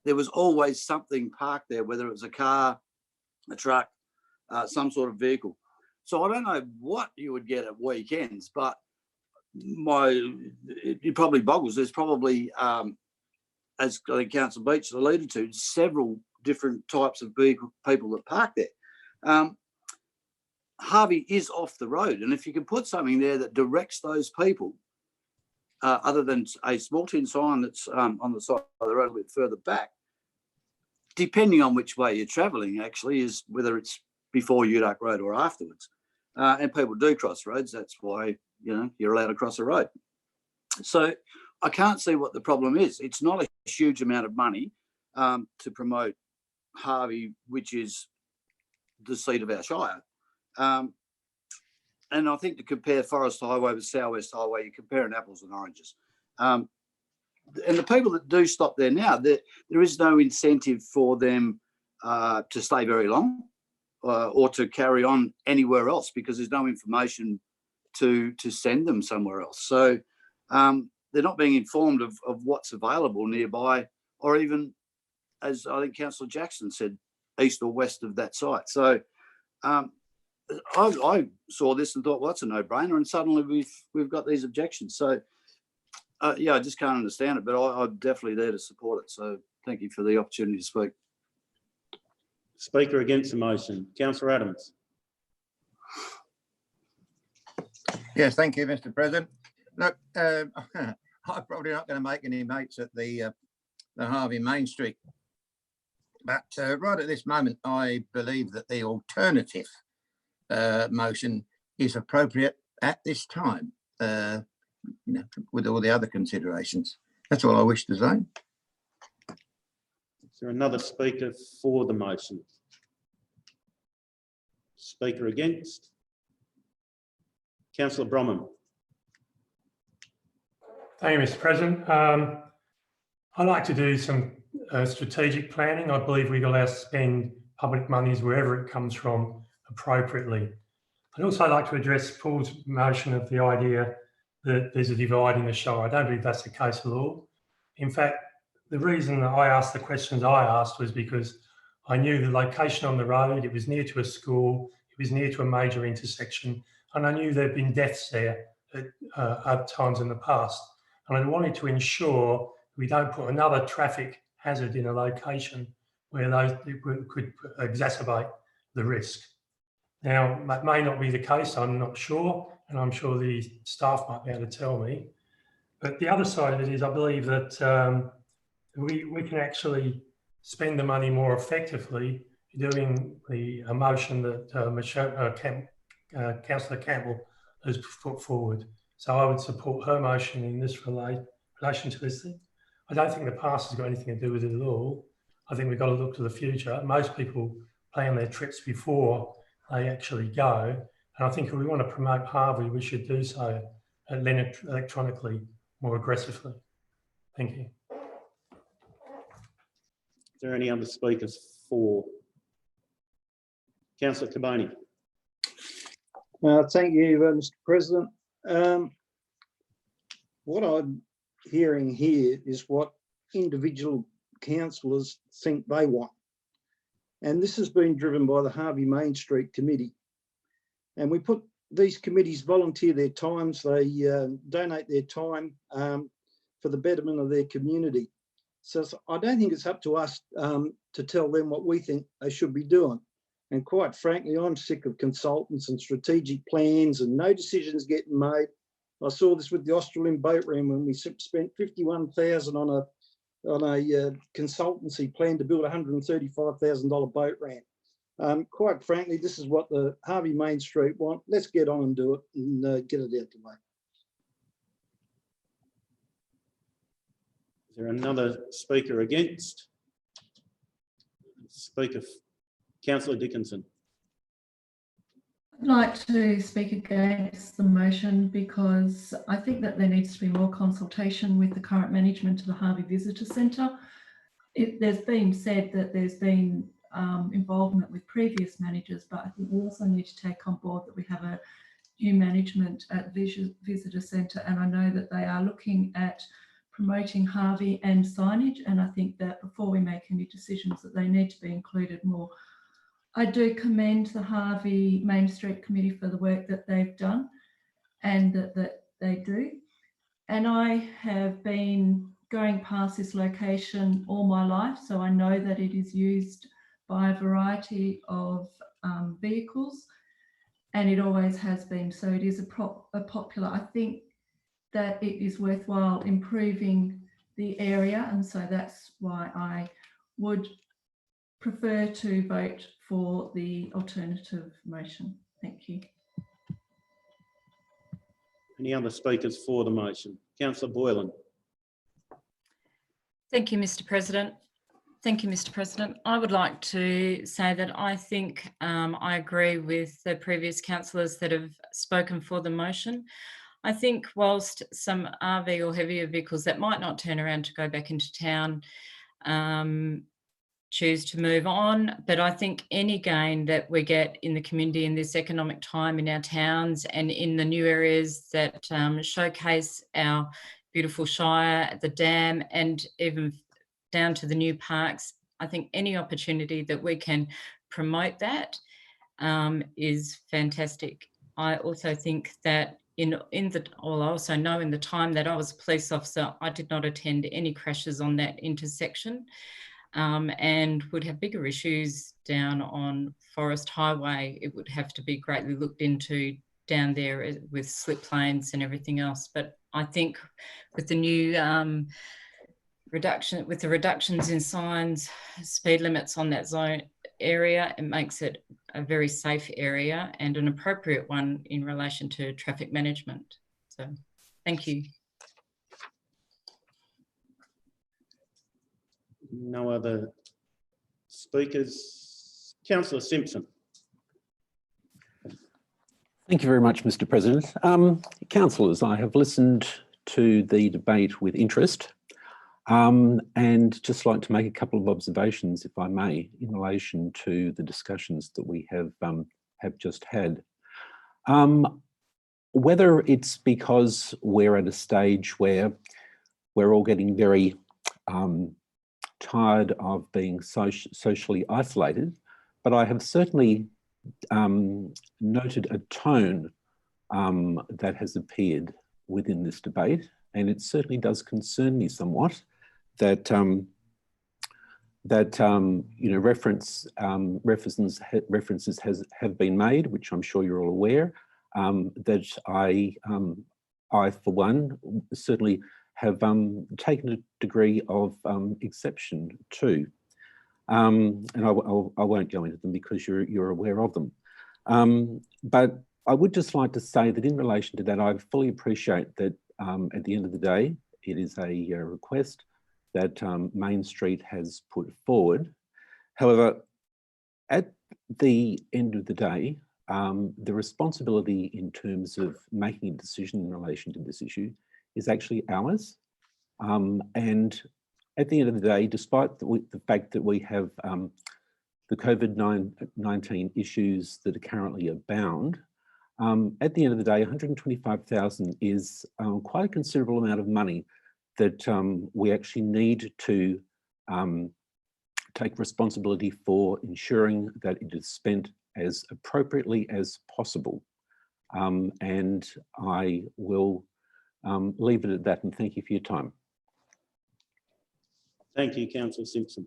There was always something parked there, whether it was a car, a truck, some sort of vehicle. So I don't know what you would get at weekends, but it probably boggles. There's probably, as I think Councillor Beach alluded to, several different types of people that park there. Harvey is off the road, and if you can put something there that directs those people, other than a small tin sign that's on the side of the road a bit further back, depending on which way you're travelling, actually, is whether it's before Uduck Road or afterwards. And people do cross roads. That's why, you're allowed to cross a road. So I can't see what the problem is. It's not a huge amount of money to promote Harvey, which is the seat of our Shire. And I think to compare Forest Highway with South West Highway, you're comparing apples and oranges. And the people that do stop there now, there is no incentive for them to stay very long or to carry on anywhere else, because there's no information to send them somewhere else. So they're not being informed of what's available nearby, or even, as I think Councillor Jackson said, east or west of that site. So I saw this and thought, well, that's a no-brainer, and suddenly we've got these objections. So Yeah, I just can't understand it, but I'm definitely there to support it. So thank you for the opportunity to speak. Speaker against the motion, Councillor Adams. Yes, thank you, Mr. President. Look, I'm probably not going to make any mates at the Harvey Main Street, but right at this moment, I believe that the alternative motion is appropriate at this time, with all the other considerations. That's all I wish to say. Is there another speaker for the motion? Speaker against? Councillor Bromham. Thank you, Mr. President. I like to do some strategic planning. I believe we're allowed to spend public monies wherever it comes from appropriately. I'd also like to address Paul's motion of the idea that there's a divide in the Shire. I don't believe that's the case at all. In fact, the reason that I asked the questions I asked was because I knew the location on the road, it was near to a school, it was near to a major intersection, and I knew there'd been deaths there at times in the past. And I wanted to ensure we don't put another traffic hazard in a location where those could exacerbate the risk. Now, that may not be the case, I'm not sure, and I'm sure the staff might be able to tell me. But the other side of it is I believe that we can actually spend the money more effectively doing the motion that Councillor Campbell has put forward. So I would support her motion in this relation to this thing. I don't think the past has got anything to do with it at all. I think we've got to look to the future. Most people plan their trips before they actually go. And I think if we want to promote Harvey, we should do so electronically more aggressively. Thank you. Is there any other speakers for? Councillor Caboni. Thank you, Mr. President. What I'm hearing here is what individual councillors think they want. And this has been driven by the Harvey Main Street Committee. And we put these committees volunteer their times, they donate their time for the betterment of their community. So I don't think it's up to us to tell them what we think they should be doing. And quite frankly, I'm sick of consultants and strategic plans and no decisions getting made. I saw this with the Australian boat ramp when we spent $51,000 on a consultancy plan to build a $135,000 boat ramp. Quite frankly, this is what the Harvey Main Street want. Let's get on and do it and get it out the way. Is there another speaker against? Speaker, Councillor Dickinson. I'd like to speak against the motion because I think that there needs to be more consultation with the current management of the Harvey Visitor Centre. There's been said that there's been involvement with previous managers, but I think we also need to take on board that we have a new management at the Visitor Centre, and I know that they are looking at promoting Harvey and signage, and I think that before we make any decisions that they need to be included more. I do commend the Harvey Main Street Committee for the work that they've done and that they do. And I have been going past this location all my life, so I know that it is used by a variety of vehicles, and it always has been. So it is a popular. I think that it is worthwhile improving the area, and so that's why I would prefer to vote for the alternative motion. Thank you. Any other speakers for the motion? Councillor Boylan. Thank you, Mr. President. Thank you, Mr. President. I would like to say that I think I agree with the previous councillors that have spoken for the motion. I think whilst some RV or heavier vehicles that might not turn around to go back into town choose to move on, but I think any gain that we get in the community in this economic time in our towns and in the new areas that showcase our beautiful Shire, the dam, and even down to the new parks, I think any opportunity that we can promote that is fantastic. I also think that I also know in the time that I was a police officer, I did not attend any crashes on that intersection, and would have bigger issues down on Forest Highway. It would have to be greatly looked into down there with slip lanes and everything else. But I think with the new reductions in signs, speed limits on that zone area, it makes it a very safe area and an appropriate one in relation to traffic management. So thank you. No other speakers. Councillor Simpson. Thank you very much, Mr. President. Councillors, I have listened to the debate with interest and just like to make a couple of observations, if I may, in relation to the discussions that we have just had. Whether it's because we're at a stage where we're all getting very tired of being socially isolated, but I have certainly noted a tone that has appeared within this debate, and it certainly does concern me somewhat that references have been made, which I'm sure you're all aware, that I for one certainly have taken a degree of exception to. And I won't go into them because you're aware of them. But I would just like to say that in relation to that, I fully appreciate that at the end of the day, it is a request that Main Street has put forward. However, at the end of the day, the responsibility in terms of making a decision in relation to this issue is actually ours. And at the end of the day, despite the fact that we have the COVID-19 issues that are currently abound, at the end of the day, 125,000 is quite a considerable amount of money that we actually need to take responsibility for ensuring that it is spent as appropriately as possible. And I will leave it at that, and thank you for your time. Thank you, Councillor Simpson.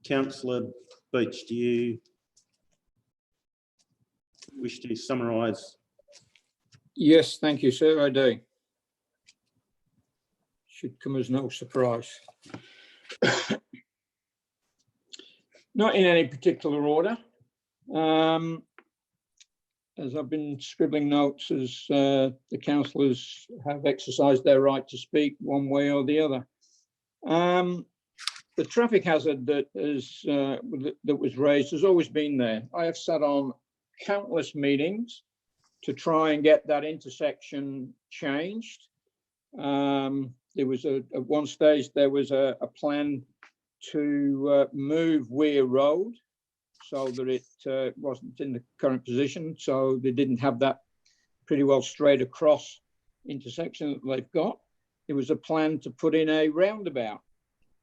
Councillor Beach, do you wish to summarise? Yes, thank you, sir, I do. Should come as no surprise. Not in any particular order. As I've been scribbling notes, as the councillors have exercised their right to speak one way or the other. The traffic hazard that was raised has always been there. I have sat on countless meetings to try and get that intersection changed. There was at one stage there was a plan to move Weir Road so that it wasn't in the current position, so they didn't have that pretty well straight across intersection that they've got. There was a plan to put in a roundabout,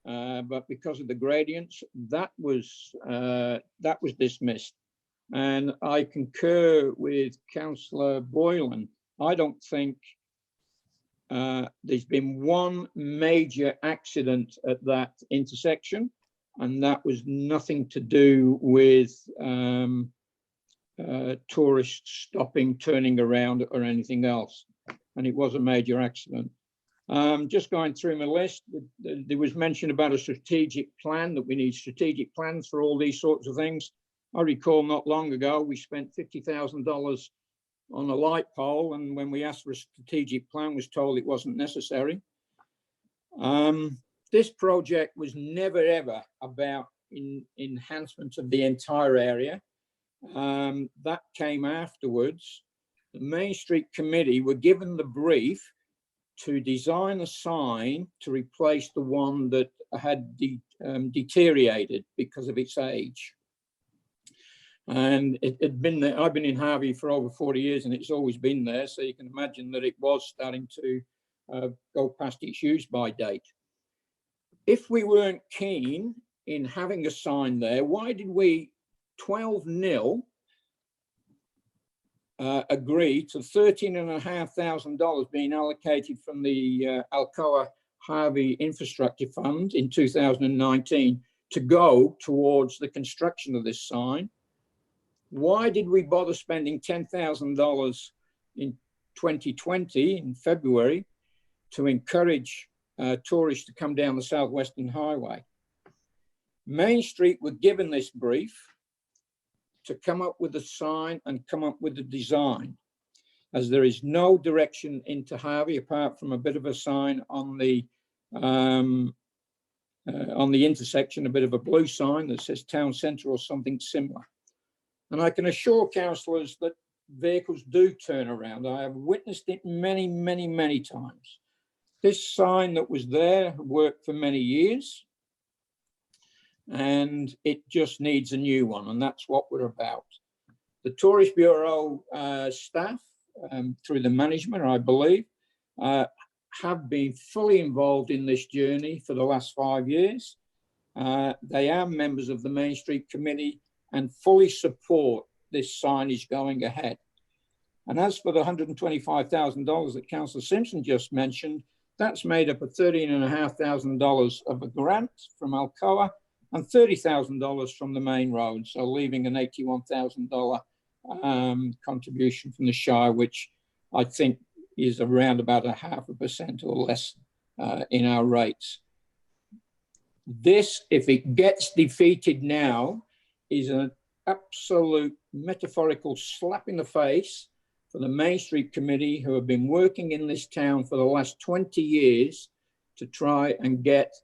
but because of the gradients, that was dismissed. And I concur with Councillor Boylan. I don't think there's been one major accident at that intersection, and that was nothing to do with tourists stopping, turning around, or anything else. And it was a major accident. Just going through my list, there was mention about a strategic plan, that we need strategic plans for all these sorts of things. I recall not long ago, we spent $50,000 on a light pole, and when we asked for a strategic plan, was told it wasn't necessary. This project was never ever about enhancement of the entire area. That came afterwards. The Main Street Committee were given the brief to design a sign to replace the one that had deteriorated because of its age. And it had been there. I've been in Harvey for over 40 years, and it's always been there. So you can imagine that it was starting to go past its use-by date. If we weren't keen in having a sign there, why did we 12-0 agree to $13,500 being allocated from the Alcoa Harvey Infrastructure Fund in 2019 to go towards the construction of this sign. Why did we bother spending $10,000 in 2020 in February to encourage tourists to come down the Southwestern Highway? Main Street were given this brief to come up with a sign and come up with a design, as there is no direction into Harvey apart from a bit of a sign on the intersection, a bit of a blue sign that says Town Centre or something similar. And I can assure councillors that vehicles do turn around. I have witnessed it many, many, many times. This sign that was there worked for many years, and it just needs a new one, and that's what we're about. The Tourist Bureau staff, through the management, I believe, have been fully involved in this journey for the last 5 years. They are members of the Main Street Committee and fully support this signage going ahead. And as for the $125,000 that Councillor Simpson just mentioned, that's made up of $13,500 of a grant from Alcoa and $30,000 from the main road, so leaving an $81,000 contribution from the Shire, which I think is around about 0.5% or less in our rates. This, if it gets defeated now, is an absolute metaphorical slap in the face for the Main Street Committee, who have been working in this town for the last 20 years to try and get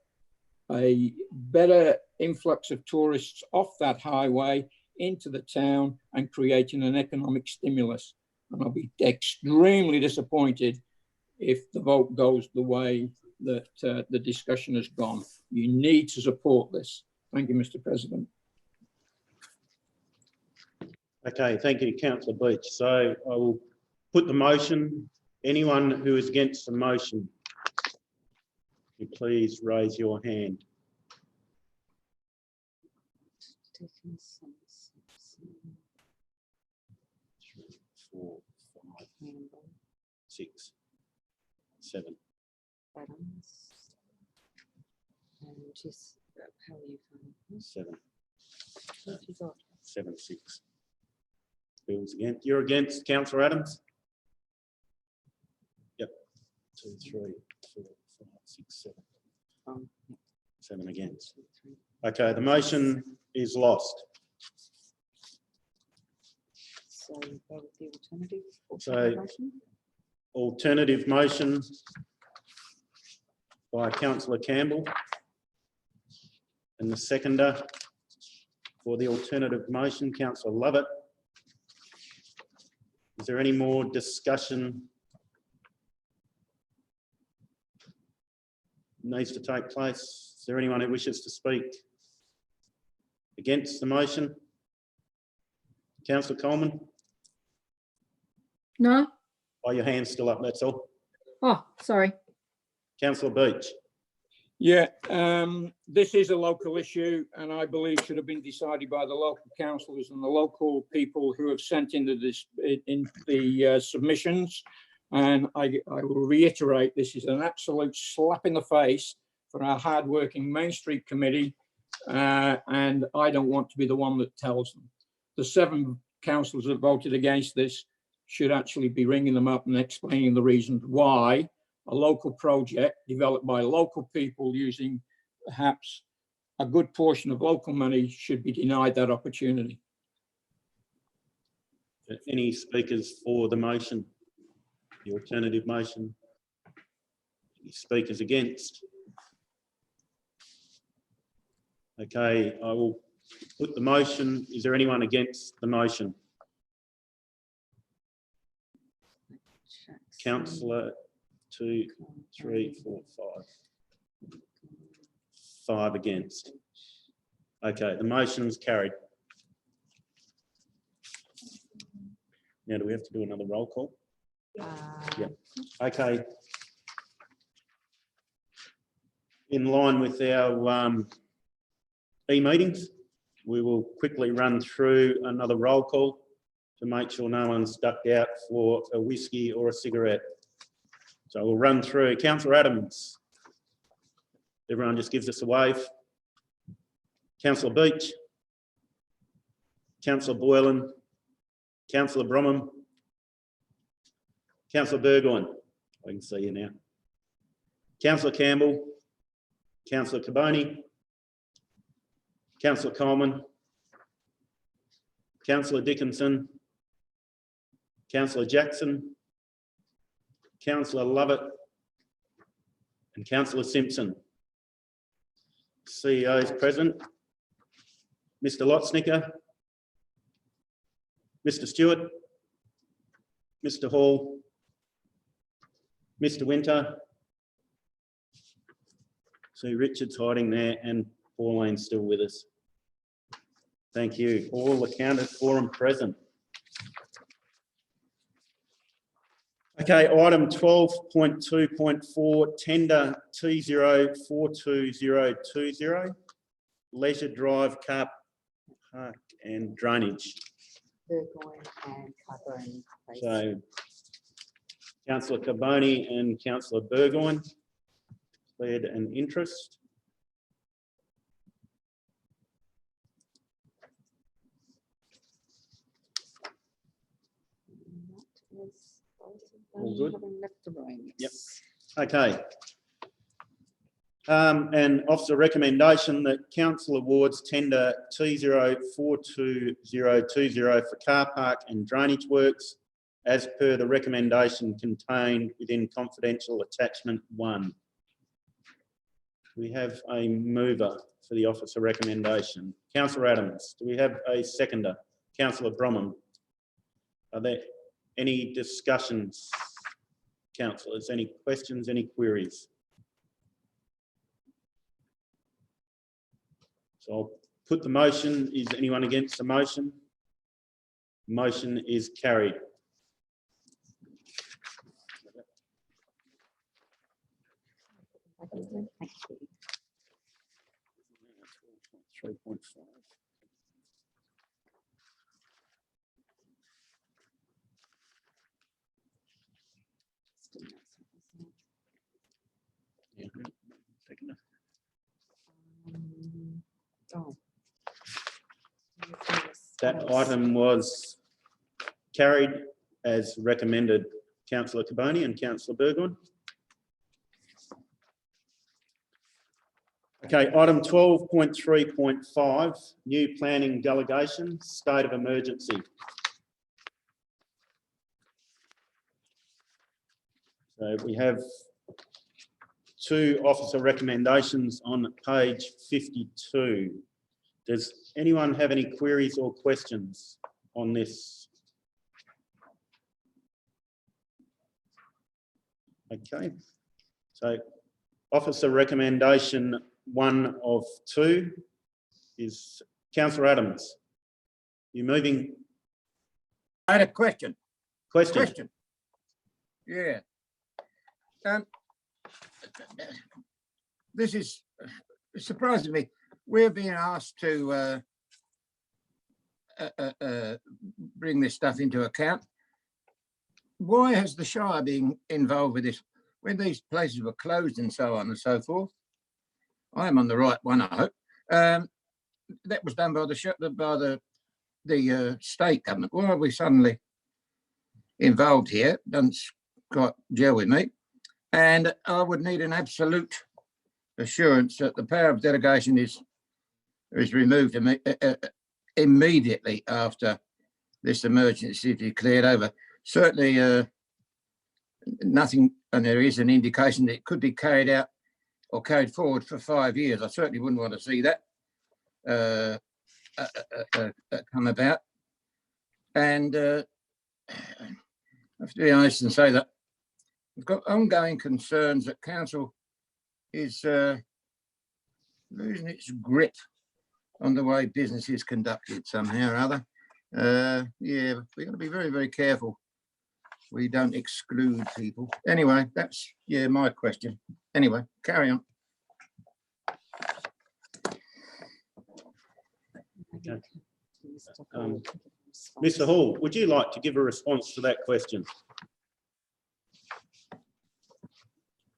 a better influx of tourists off that highway into the town and creating an economic stimulus. And I'll be extremely disappointed if the vote goes the way that the discussion has gone. You need to support this. Thank you, Mr. President. Okay, thank you, Councillor Beach. So I will put the motion. Anyone who is against the motion, you please raise your hand. 3, 4, 5, 6, 7. And just, how are you feeling? 7. What have you got? 7, 6. Bill's against. You're against, Councillor Adams? Yep. 2, 3, 4, 5, 6, 7. 7 against. Okay, the motion is lost. So go with the alternative. So, alternative motion by Councillor Campbell, and the seconder for the alternative motion, Councillor Lovett. Is there any more discussion needs to take place? Is there anyone who wishes to speak against the motion? Councillor Coleman? No? Oh, your hand's still up, that's all. Oh, sorry. Councillor Beach? Yeah, this is a local issue, and I believe should have been decided by the local councillors and the local people who have sent into this in the submissions. And I will reiterate, this is an absolute slap in the face for our hard-working Main Street Committee, and I don't want to be the one that tells them. The 7 councillors that voted against this should actually be ringing them up and explaining the reasons why a local project developed by local people using perhaps a good portion of local money should be denied that opportunity. Any speakers for the motion, the alternative motion? Any speakers against? Okay, I will put the motion. Is there anyone against the motion? Councillor 2, 3, 4, 5. 5 against. Okay, the motion's carried. Now, do we have to do another roll call? Yeah. Okay. In line with our e-meetings, we will quickly run through another roll call. to make sure no one's ducked out for a whiskey or a cigarette. So we'll run through. Councillor Adams. Everyone just gives us a wave. Councillor Beach. Councillor Boylan. Councillor Bromham. Councillor Burgoyne. I can see you now. Councillor Campbell. Councillor Caboni. Councillor Coleman. Councillor Dickinson. Councillor Jackson. Councillor Lovett. And Councillor Simpson. CEOs present. Mr. Lotsnicker. Mr. Stewart. Mr. Hall. Mr. Winter. See Richard's hiding there and Pauline's still with us. Thank you. All accounted for and present. Okay, item 12.2.4, tender T042020, Leisure Drive Car Park and Drainage. So Councillor Caboni and Councillor Burgoyne declared an interest. All good? Yep. Okay. And officer recommendation that council awards tender T042020 for car park and drainage works as per the recommendation contained within confidential attachment 1. We have a mover for the officer recommendation. Councillor Adams, do we have a seconder? Councillor Bromham. Are there any discussions, councillors? Any questions, any queries? So I'll put the motion. Is anyone against the motion? Motion is carried. Thank you. 3.5. Yeah, second. That item was carried as recommended. Councillor Caboni and Councillor Burgoyne. Okay, item 12.3.5, new planning delegation, state of emergency. So we have 2 officer recommendations on page 52. Does anyone have any queries or questions on this? Okay, so officer recommendation 1 of 2 is Councillor Adams. You moving? I had a question. Question. Yeah. This is surprising me. We're being asked to bring this stuff into account. Why has the Shire been involved with this when these places were closed and so on and so forth? I am on the right one, I hope. That was done by the state government. Why are we suddenly involved here? Doesn't quite gel with me. And I would need an absolute assurance that the power of delegation is removed immediately after this emergency is declared over. Certainly nothing, and there is an indication that it could be carried out or carried forward for 5 years. I certainly wouldn't want to see that come about. And I have to be honest and say that we've got ongoing concerns that council is losing its grip on the way business is conducted somehow or other. Yeah, we've got to be very, very careful we don't exclude people. Anyway, that's, yeah, my question. Anyway, carry on. response. Mr. Hall, would you like to give a response to that question?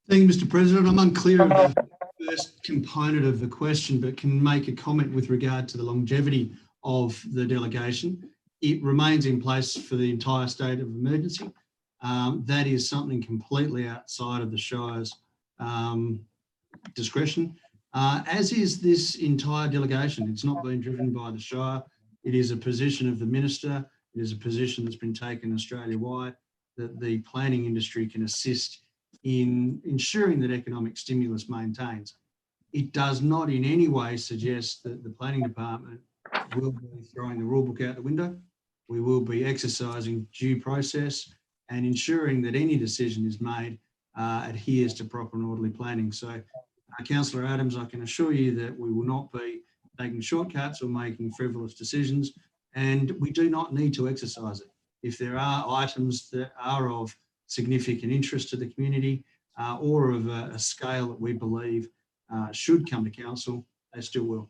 Thank you, Mr. President. I'm unclear of the first component of the question, but can make a comment with regard to the longevity of the delegation. It remains in place for the entire state of emergency. That is something completely outside of the Shire's discretion, as is this entire delegation. It's not being driven by the Shire. It is a position of the Minister. It is a position that's been taken Australia-wide that the planning industry can assist in ensuring that economic stimulus maintains. It does not in any way suggest that the planning department will be throwing the rule book out the window. We will be exercising due process and ensuring that any decision is made adheres to proper and orderly planning. So, Councillor Adams, I can assure you that we will not be taking shortcuts or making frivolous decisions, and we do not need to exercise it. If there are items that are of significant interest to the community or of a scale that we believe should come to council, they still will.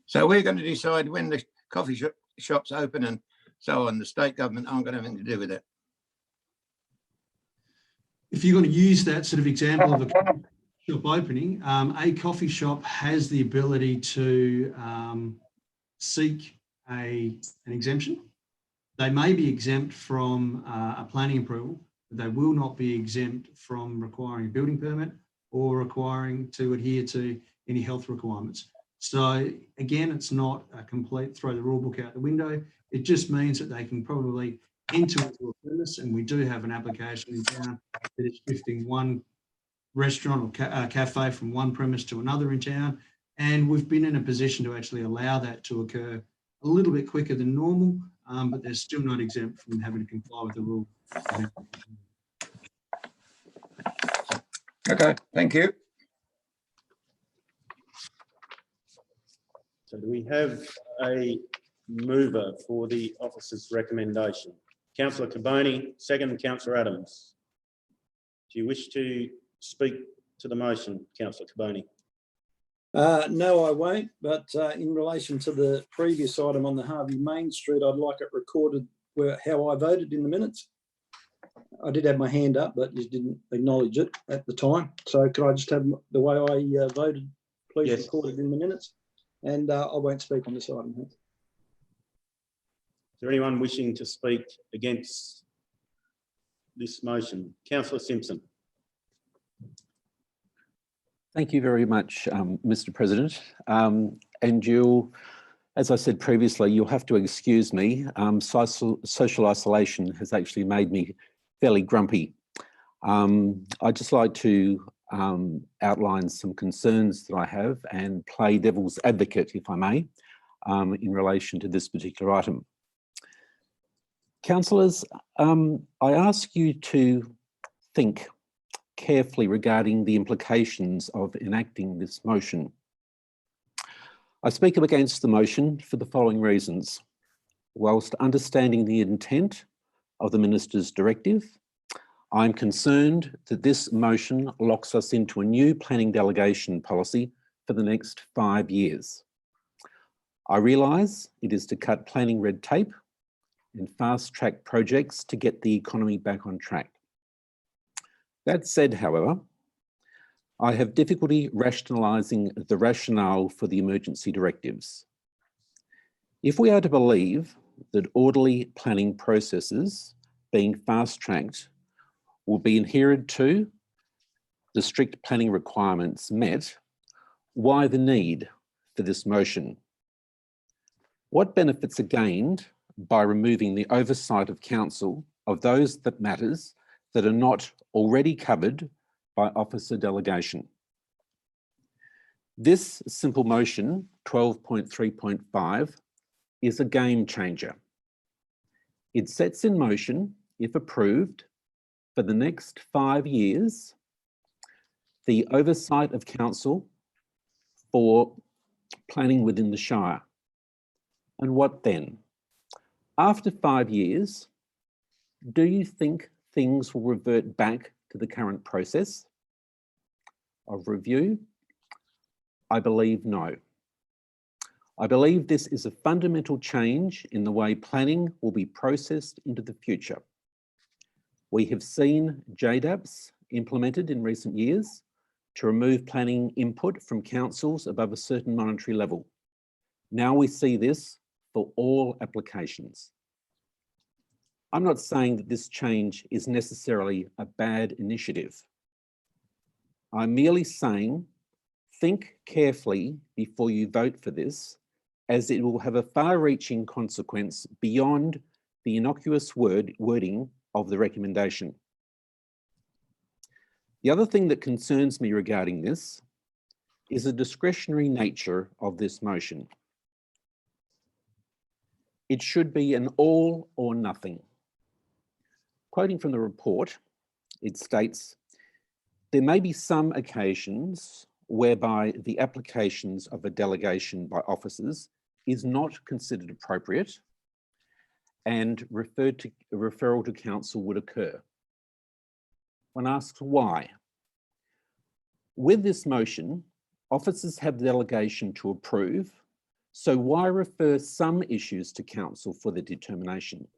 So we're going to decide when the coffee shops open and so on. The state government aren't going to have anything to do with it. If you're going to use that sort of example of a coffee shop opening, a coffee shop has the ability to seek an exemption. They may be exempt from a planning approval, but they will not be exempt from requiring a building permit or requiring to adhere to any health requirements. So again, it's not a complete throw the rule book out the window. It just means that they can probably enter into a premise, and we do have an application in town that is shifting one restaurant or cafe from one premise to another in town. And we've been in a position to actually allow that to occur a little bit quicker than normal, but they're still not exempt from having to comply with the rule. Okay, thank you. So do we have a mover for the officer's recommendation? Councillor Caboni, second Councillor Adams. Do you wish to speak to the motion, Councillor Caboni? No, I won't, but in relation to the previous item on the Harvey Main Street, I'd like it recorded how I voted in the minutes. I did have my hand up, but you didn't acknowledge it at the time. So could I just have the way I voted, please, yes, recorded in the minutes? And I won't speak on this item. Is there anyone wishing to speak against this motion? Councillor Simpson. Thank you very much, Mr. President. And you'll, as I said previously, you'll have to excuse me. Social isolation has actually made me fairly grumpy. I'd just like to outline some concerns that I have and play devil's advocate, if I may, in relation to this particular item. Councillors, I ask you to think carefully regarding the implications of enacting this motion. I speak up against the motion for the following reasons. Whilst understanding the intent of the Minister's directive, I'm concerned that this motion locks us into a new planning delegation policy for the next 5 years. I realise it is to cut planning red tape and fast-track projects to get the economy back on track. That said, however, I have difficulty rationalising the rationale for the emergency directives. If we are to believe that orderly planning processes being fast-tracked will be adhered to, the strict planning requirements met, why the need for this motion? What benefits are gained by removing the oversight of council of those that matters that are not already covered by officer delegation? This simple motion, 12.3.5, is a game changer. It sets in motion, if approved, for the next 5 years, the oversight of council for planning within the Shire. And what then? After 5 years, do you think things will revert back to the current process of review? I believe no. I believe this is a fundamental change in the way planning will be processed into the future. We have seen JDAPs implemented in recent years to remove planning input from councils above a certain monetary level. Now we see this for all applications. I'm not saying that this change is necessarily a bad initiative. I'm merely saying, think carefully before you vote for this, as it will have a far-reaching consequence beyond the innocuous wording of the recommendation. The other thing that concerns me regarding this is the discretionary nature of this motion. It should be an all or nothing. Quoting from the report, it states, there may be some occasions whereby the applications of a delegation by officers is not considered appropriate and referral to council would occur. When asked why, with this motion, officers have the delegation to approve, so why refer some issues to council for the determination?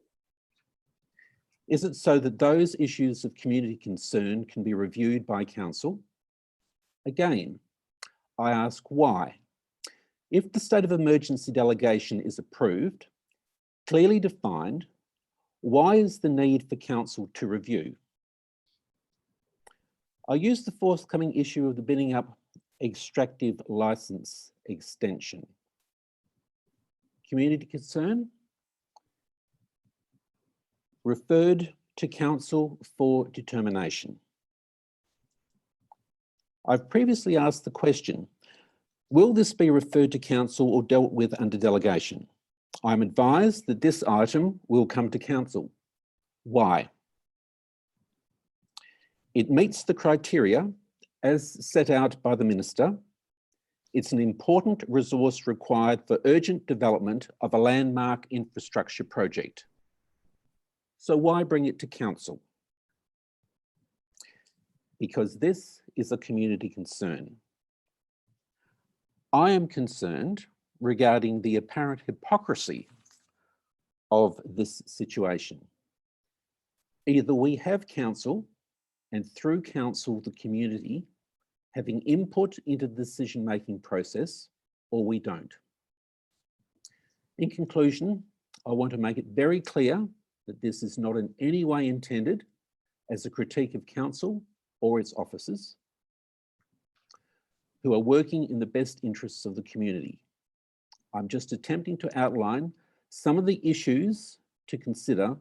Is it so that those issues of community concern can be reviewed by council? Again, I ask why. If the state of emergency delegation is approved, clearly defined, why is the need for council to review? I use the forthcoming issue of the bidding up extractive licence extension. Community concern? Referred to council for determination. I've previously asked the question, will this be referred to council or dealt with under delegation? I'm advised that this item will come to council. Why? It meets the criteria as set out by the Minister. It's an important resource required for urgent development of a landmark infrastructure project. So why bring it to council? Because this is a community concern. I am concerned regarding the apparent hypocrisy of this situation. Either we have council and through council, the community having input into the decision-making process, or we don't. In conclusion, I want to make it very clear that this is not in any way intended as a critique of council or its officers who are working in the best interests of the community. I'm just attempting to outline some of the issues to consider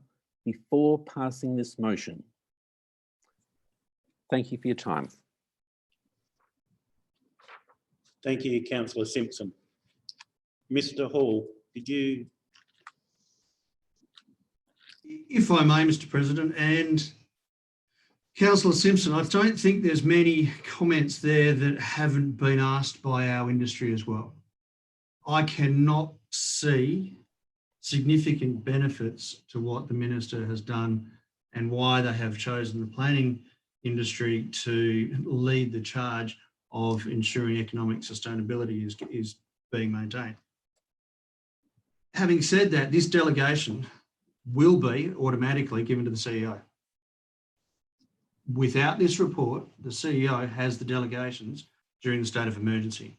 before passing this motion. Thank you for your time. Thank you, Councillor Simpson. Mr. Hall, did you? If I may, Mr. President, and Councillor Simpson, I don't think there's many comments there that haven't been asked by our industry as well. I cannot see significant benefits to what the Minister has done and why they have chosen the planning industry to lead the charge of ensuring economic sustainability is being maintained. Having said that, this delegation will be automatically given to the CEO. Without this report, the CEO has the delegations during the state of emergency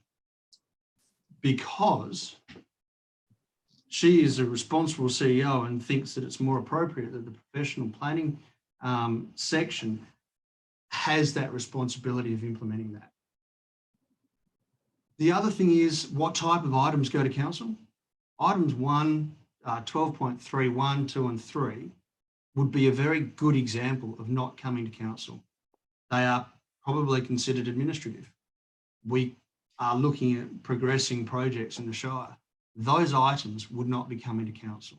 because she is a responsible CEO and thinks that it's more appropriate that the professional planning section has that responsibility of implementing that. The other thing is what type of items go to council. Items 12.3, 2 and 3 would be a very good example of not coming to council. They are probably considered administrative. We are looking at progressing projects in the Shire. Those items would not be coming to council.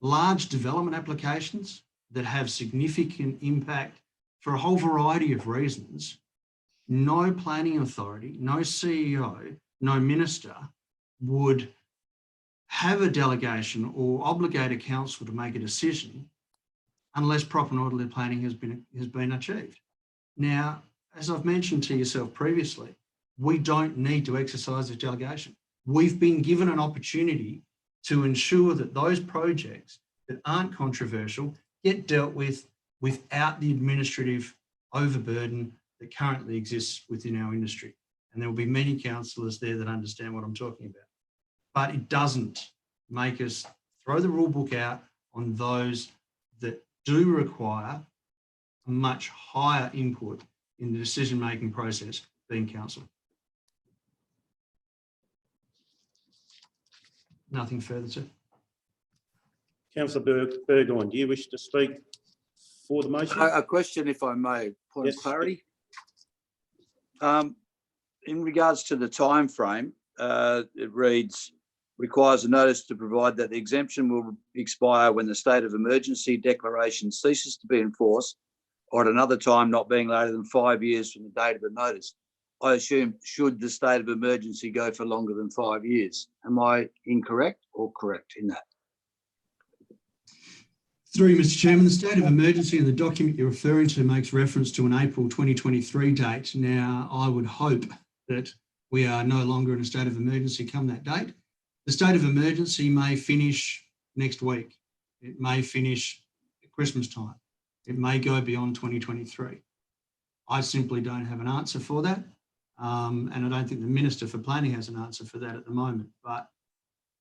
Large development applications that have significant impact for a whole variety of reasons, no planning authority, no CEO, no minister would have a delegation or obligate a council to make a decision unless proper and orderly planning has been achieved. Now, as I've mentioned to yourself previously, we don't need to exercise this delegation. we've been given an opportunity to ensure that those projects that aren't controversial get dealt with without the administrative overburden that currently exists within our industry. And there will be many councillors there that understand what I'm talking about. But it doesn't make us throw the rule book out on those that do require a much higher input in the decision-making process, being council. Nothing further, sir. Councillor Burgoyne, do you wish to speak for the motion? A question, if I may, point of clarity. In regards to the time frame, it reads, requires a notice to provide that the exemption will expire when the state of emergency declaration ceases to be enforced, or at another time not being later than 5 years from the date of the notice. I assume, should the state of emergency go for longer than 5 years? Am I incorrect or correct in that? Through you, Mr. Chairman, the state of emergency in the document you're referring to makes reference to an April 2023 date. Now, I would hope that we are no longer in a state of emergency come that date. The state of emergency may finish next week. It may finish at Christmas time. It may go beyond 2023. I simply don't have an answer for that. And I don't think the Minister for Planning has an answer for that at the moment. But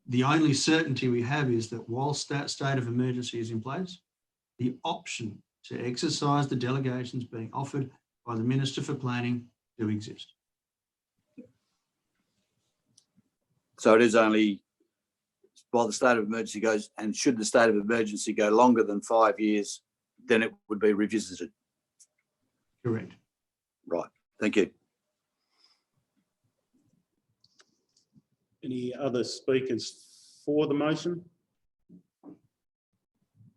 the only certainty we have is that whilst that state of emergency is in place, the option to exercise the delegations being offered by the Minister for Planning do exist. So it is only while the state of emergency goes, and should the state of emergency go longer than 5 years, then it would be revisited. Correct. Right. Thank you. Any other speakers for the motion?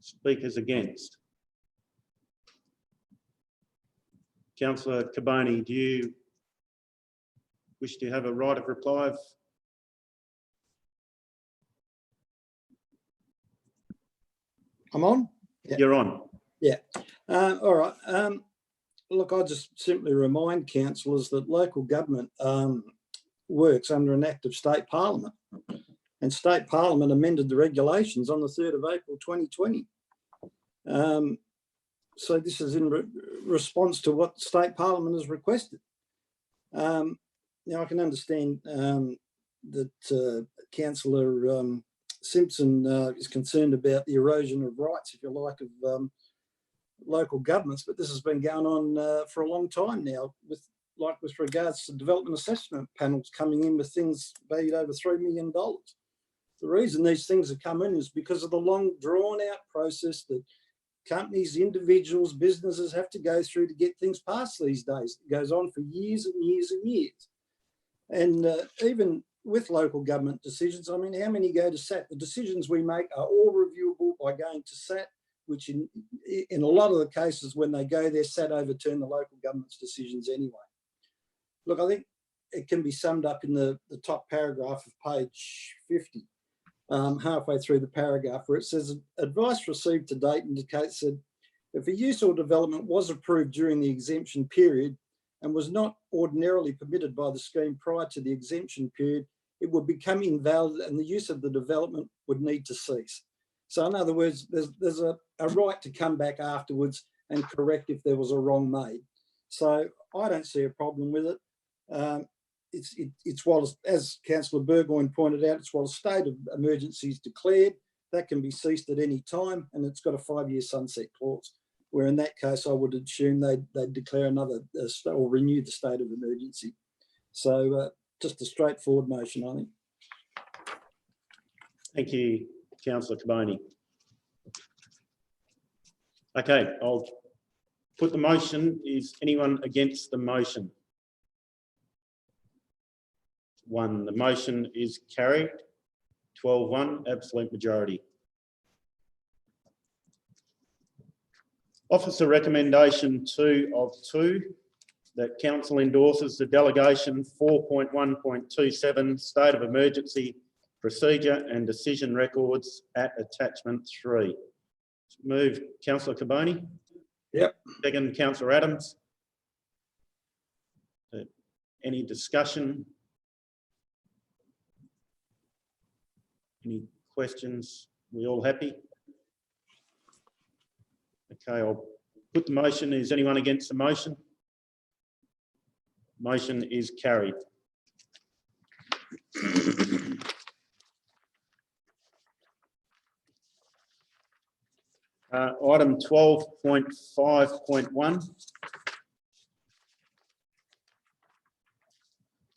Speakers against? Councillor Caboni, do you wish to have a right of reply? I'm on? Yeah. You're on. Yeah. All right. Look, I just simply remind councillors that local government works under an act of state parliament, and state parliament amended the regulations on the 3rd of April 2020. So this is in response to what state parliament has requested. Now I can understand that Councillor Simpson is concerned about the erosion of rights, if you like, of local governments, but this has been going on for a long time now, with regards to development assessment panels coming in with things valued over $3 million. The reason these things are coming is because of the long drawn out process that companies, individuals, businesses have to go through to get things passed these days. It goes on for years and years and years. And even with local government decisions, I mean, how many go to SAT? The decisions we make are all reviewable by going to SAT, which in a lot of the cases when they go there, SAT overturn the local government's decisions anyway. Look, I think it can be summed up in the top paragraph of page 50, halfway through the paragraph, where it says, advice received to date indicates that if a use or development was approved during the exemption period and was not ordinarily permitted by the scheme prior to the exemption period, it would become invalid and the use of the development would need to cease. So in other words, there's a right to come back afterwards and correct if there was a wrong made. So I don't see a problem with it. It's while, as Councillor Burgoyne pointed out, it's while a state of emergency is declared, that can be ceased at any time, and it's got a 5-year sunset clause, where in that case I would assume they'd declare another or renew the state of emergency. So just a straightforward motion, I think. Thank you, Councillor Caboni. Okay, I'll put the motion. Is anyone against the motion? 1. The motion is carried. 12-1, absolute majority. Officer recommendation 2 of 2, that council endorses the delegation 4.1.27 state of emergency procedure and decision records at attachment 3. Move, Councillor Caboni. Yep. Second, Councillor Adams. Any discussion? Any questions? We all happy? Okay, I'll put the motion. Is anyone against the motion? Motion is carried. Item 12.5.1.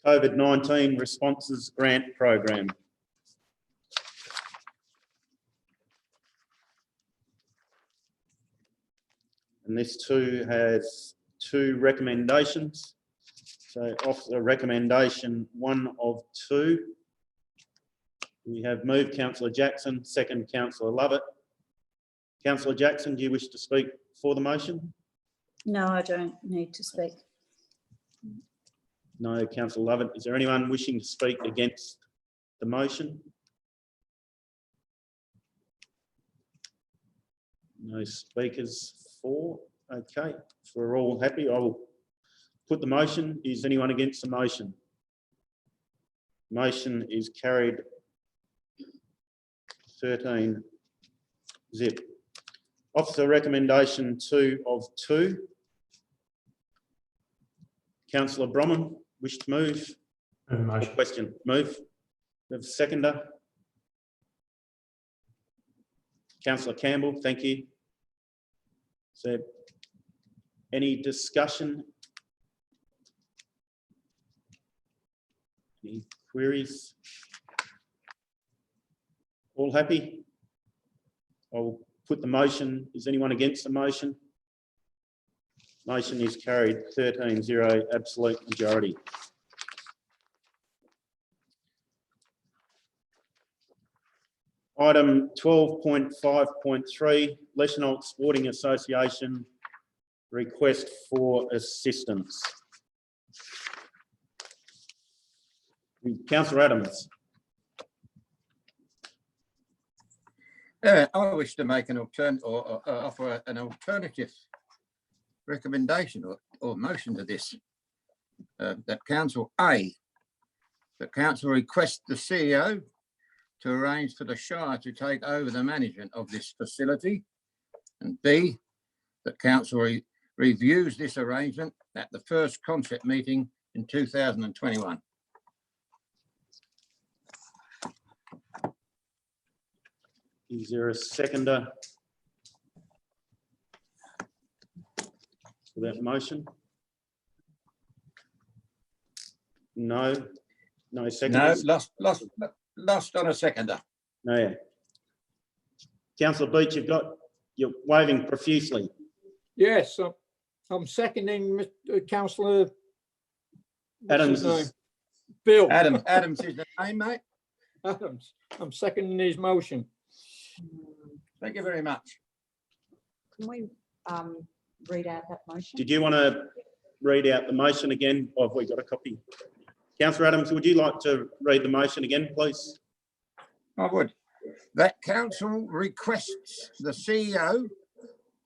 COVID-19 Responses Grant Program. And this too has two recommendations. So officer recommendation 1 of 2. We have moved Councillor Jackson, second Councillor Lovett. Councillor Jackson, do you wish to speak for the motion? No, I don't need to speak. No. Councillor Lovett, is there anyone wishing to speak against the motion? No speakers for. Okay, if we're all happy, I will put the motion. Is anyone against the motion? Motion is carried 13 zip. Officer recommendation 2 of 2. Councillor Bromham, wish to move? Motion. Question, move. We have a seconder. Councillor Campbell, thank you. So, any discussion? Any queries? All happy? I'll put the motion. Is anyone against the motion? Motion is carried 13-0, absolute majority. Item 12.5.3, Leschenault Sporting Association request for assistance. Councillor Adams. I wish to make an offer an alternative recommendation or motion to this. That Council A, that Council requests the CEO to arrange for the Shire to take over the management of this facility, and B, that Council reviews this arrangement at the first concept meeting in 2021. Is there a seconder for that motion? No. No seconders? No, lost on a seconder. No. Yeah. Councillor Beach, you're waving profusely. Yes, I'm seconding Councillor Adams. Bill. Adams is the name, mate. Adams. I'm seconding his motion. Thank you very much. Can we read out that motion? Did you want to read out the motion again? Or have we got a copy? Councillor Adams, would you like to read the motion again, please? I would. That Council requests the CEO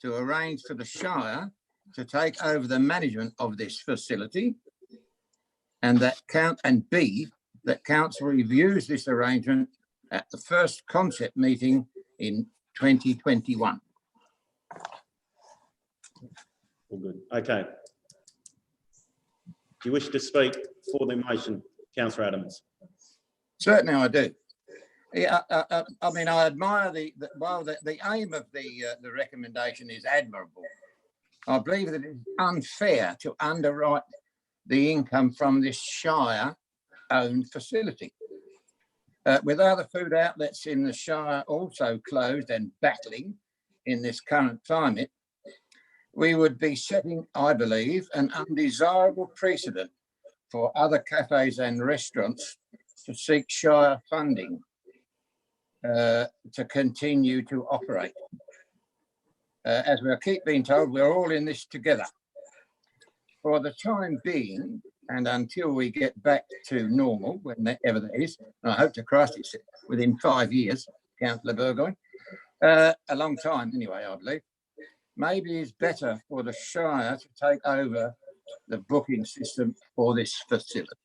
to arrange for the Shire to take over the management of this facility, and B, that Council reviews this arrangement at the first concept meeting in 2021. All good. Okay. Do you wish to speak for the motion, Councillor Adams? Certainly I do. Yeah, I mean, I admire the aim of the recommendation is admirable. I believe that it's unfair to underwrite the income from this Shire-owned facility. With other food outlets in the Shire also closed and battling in this current climate, we would be setting, I believe, an undesirable precedent for other cafes and restaurants to seek Shire funding to continue to operate. As we keep being told, we're all in this together. For the time being, and until we get back to normal, whenever that is, and I hope to Christ it's within 5 years, Councillor Burgoyne, a long time anyway, I believe, maybe it's better for the Shire to take over the booking system for this facility.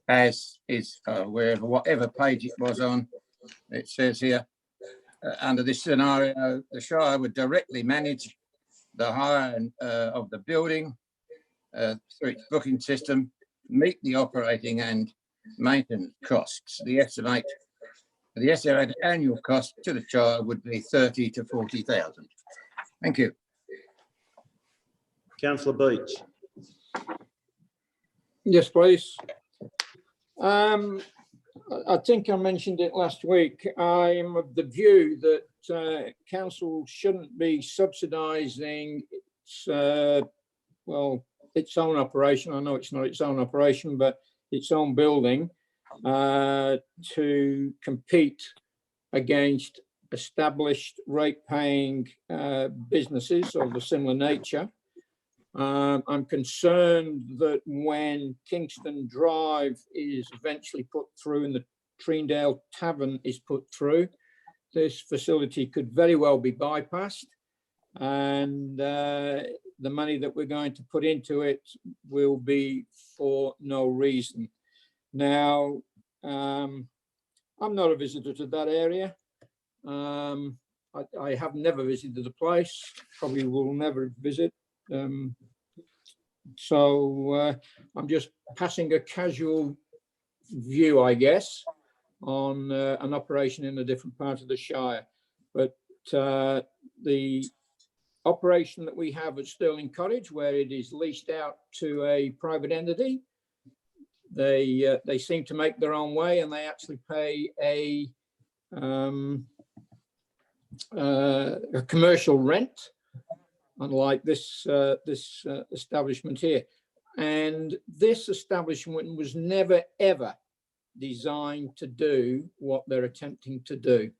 as is whatever page it was on. It says here, under this scenario, the Shire would directly manage the hire of the building through its booking system, meet the operating and maintenance costs. The estimated annual cost to the Shire would be 30 to 40,000. Thank you. Councillor Beach. Yes, please. I think I mentioned it last week. I'm of the view that council shouldn't be subsidising its, its own operation. I know it's not its own operation, but its own building to compete against established rate-paying businesses of a similar nature. I'm concerned that when Kingston Drive is eventually put through and the Treendale Tavern is put through, this facility could very well be bypassed, and the money that we're going to put into it will be for no reason. Now, I'm not a visitor to that area. I have never visited the place, probably will never visit. So I'm just passing a casual view, I guess, on an operation in a different part of the Shire. But the operation that we have at Stirling Cottage, where it is leased out to a private entity, they seem to make their own way, and they actually pay a commercial rent, unlike this establishment here. And this establishment was never, ever designed to do what they're attempting to do.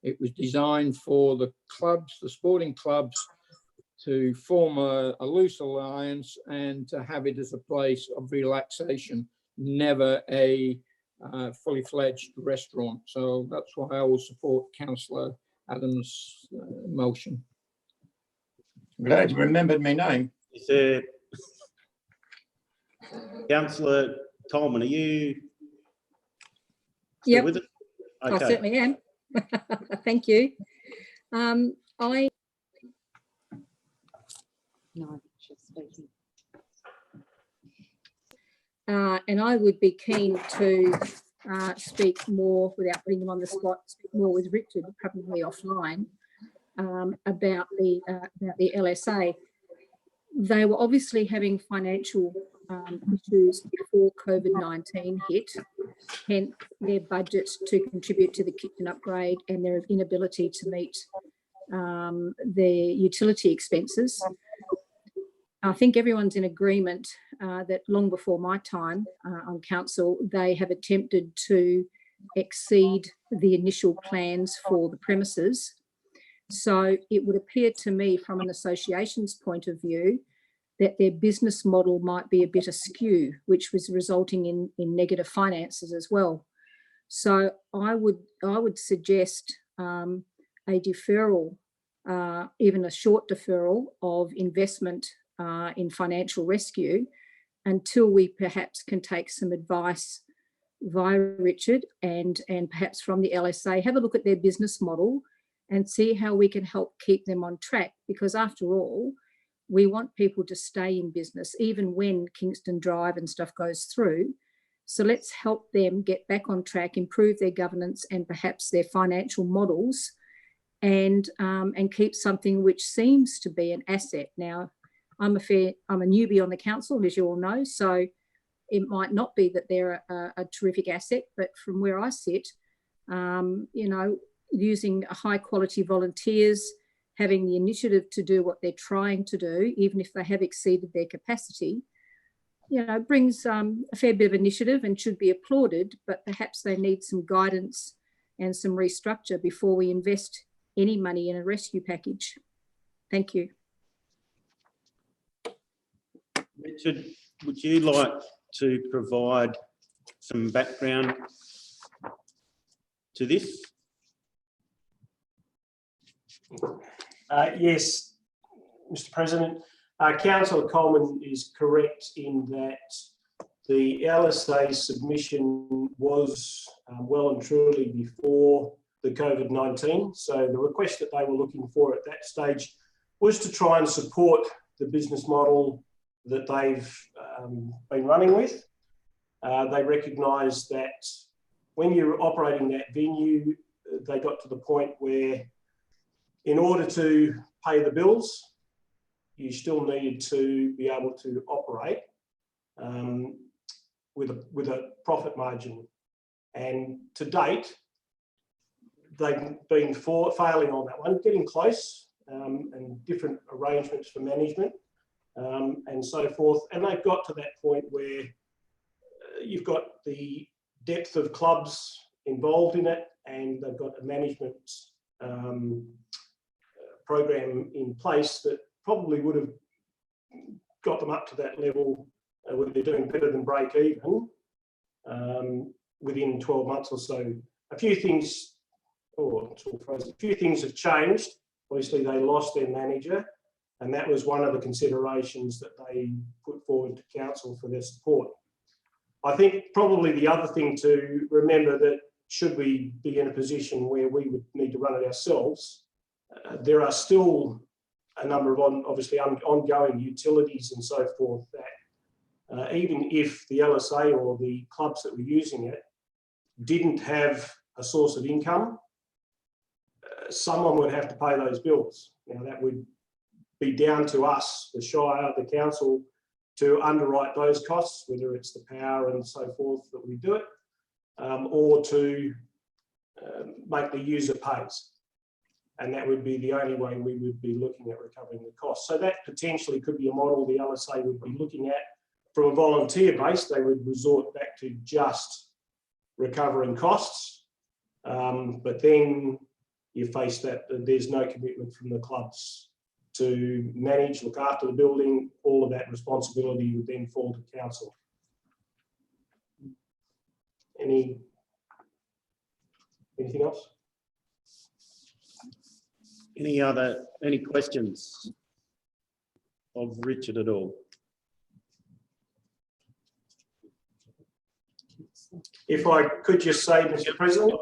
It was designed for the clubs, the sporting clubs, to form a loose alliance and to have it as a place of relaxation, never a fully fledged restaurant. So that's why I will support Councillor Adams' motion. Glad you remembered my name. Is there... Councillor Coleman, are you still with us? I certainly am. Thank you. And I would be keen to speak more, without putting them on the spot, speak more with Richard, probably offline, about the LSA. They were obviously having financial issues before COVID-19 hit, hence their budget to contribute to the kitchen upgrade and their inability to meet their utility expenses. I think everyone's in agreement that long before my time on council, they have attempted to exceed the initial plans for the premises. So it would appear to me from an association's point of view that their business model might be a bit askew, which was resulting in negative finances as well. So I would suggest a deferral, even a short deferral of investment in financial rescue until we perhaps can take some advice via Richard and perhaps from the LSA, have a look at their business model and see how we can help keep them on track. Because after all, we want people to stay in business, even when Kingston Drive and stuff goes through. So let's help them get back on track, improve their governance and perhaps their financial models, and keep something which seems to be an asset. Now, I'm a newbie on the council, as you all know, so it might not be that they're a terrific asset, but from where I sit, you know, using high quality volunteers, having the initiative to do what they're trying to do, even if they have exceeded their capacity, you know, brings a fair bit of initiative and should be applauded, but perhaps they need some guidance and some restructure before we invest any money in a rescue package. Thank you. Richard, would you like to provide some background to this? Yes, Mr. President. Councillor Coleman is correct in that the LSA submission was well and truly before the COVID-19. So the request that they were looking for at that stage was to try and support the business model that they've been running with. They recognised that when you're operating that venue, they got to the point where in order to pay the bills, you still needed to be able to operate with a profit margin. And to date, they've been failing on that one, getting close, and different arrangements for management and so forth. And they've got to that point where you've got the depth of clubs involved in it, and they've got a management program in place that probably would have got them up to that level where they're doing better than break even within 12 months or so. A few things have changed. Obviously, they lost their manager, and that was one of the considerations that they put forward to council for their support. I think probably the other thing to remember, that should we be in a position where we would need to run it ourselves, there are still a number of ongoing utilities and so forth that even if the LSA or the clubs that were using it didn't have a source of income, someone would have to pay those bills. Now that would be down to us, the Shire, the council, to underwrite those costs, whether it's the power and so forth that we do it, or to make the user pays. And that would be the only way we would be looking at recovering the costs. So that potentially could be a model the LSA would be looking at. From a volunteer base, they would resort back to just recovering costs. But then you face that there's no commitment from the clubs to manage, look after the building. All of that responsibility would then fall to council. Anything else? Any questions of Richard at all? If I could just say, Mr. President,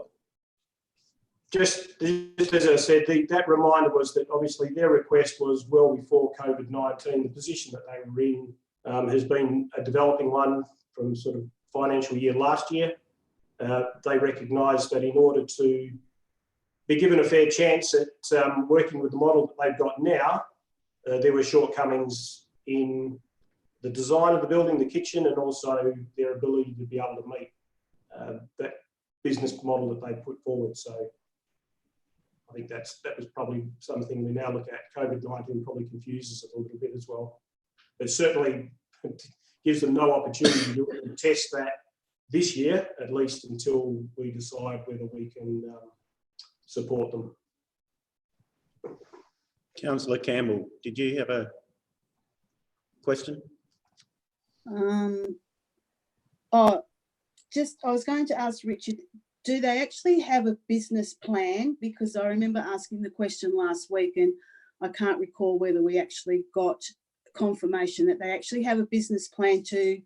just as I said, that reminder was that obviously their request was well before COVID-19. The position that they were in has been a developing one from sort of financial year last year. They recognised that in order to be given a fair chance at working with the model that they've got now, there were shortcomings in the design of the building, the kitchen, and also their ability to be able to meet that business model that they put forward. So I think that was probably something we now look at. COVID-19 probably confuses it a little bit as well. But certainly gives them no opportunity to test that this year, at least until we decide whether we can support them. Councillor Campbell, did you have a question? I was going to ask Richard, do they actually have a business plan? Because I remember asking the question last week and I can't recall whether we actually got confirmation that they actually have a business plan to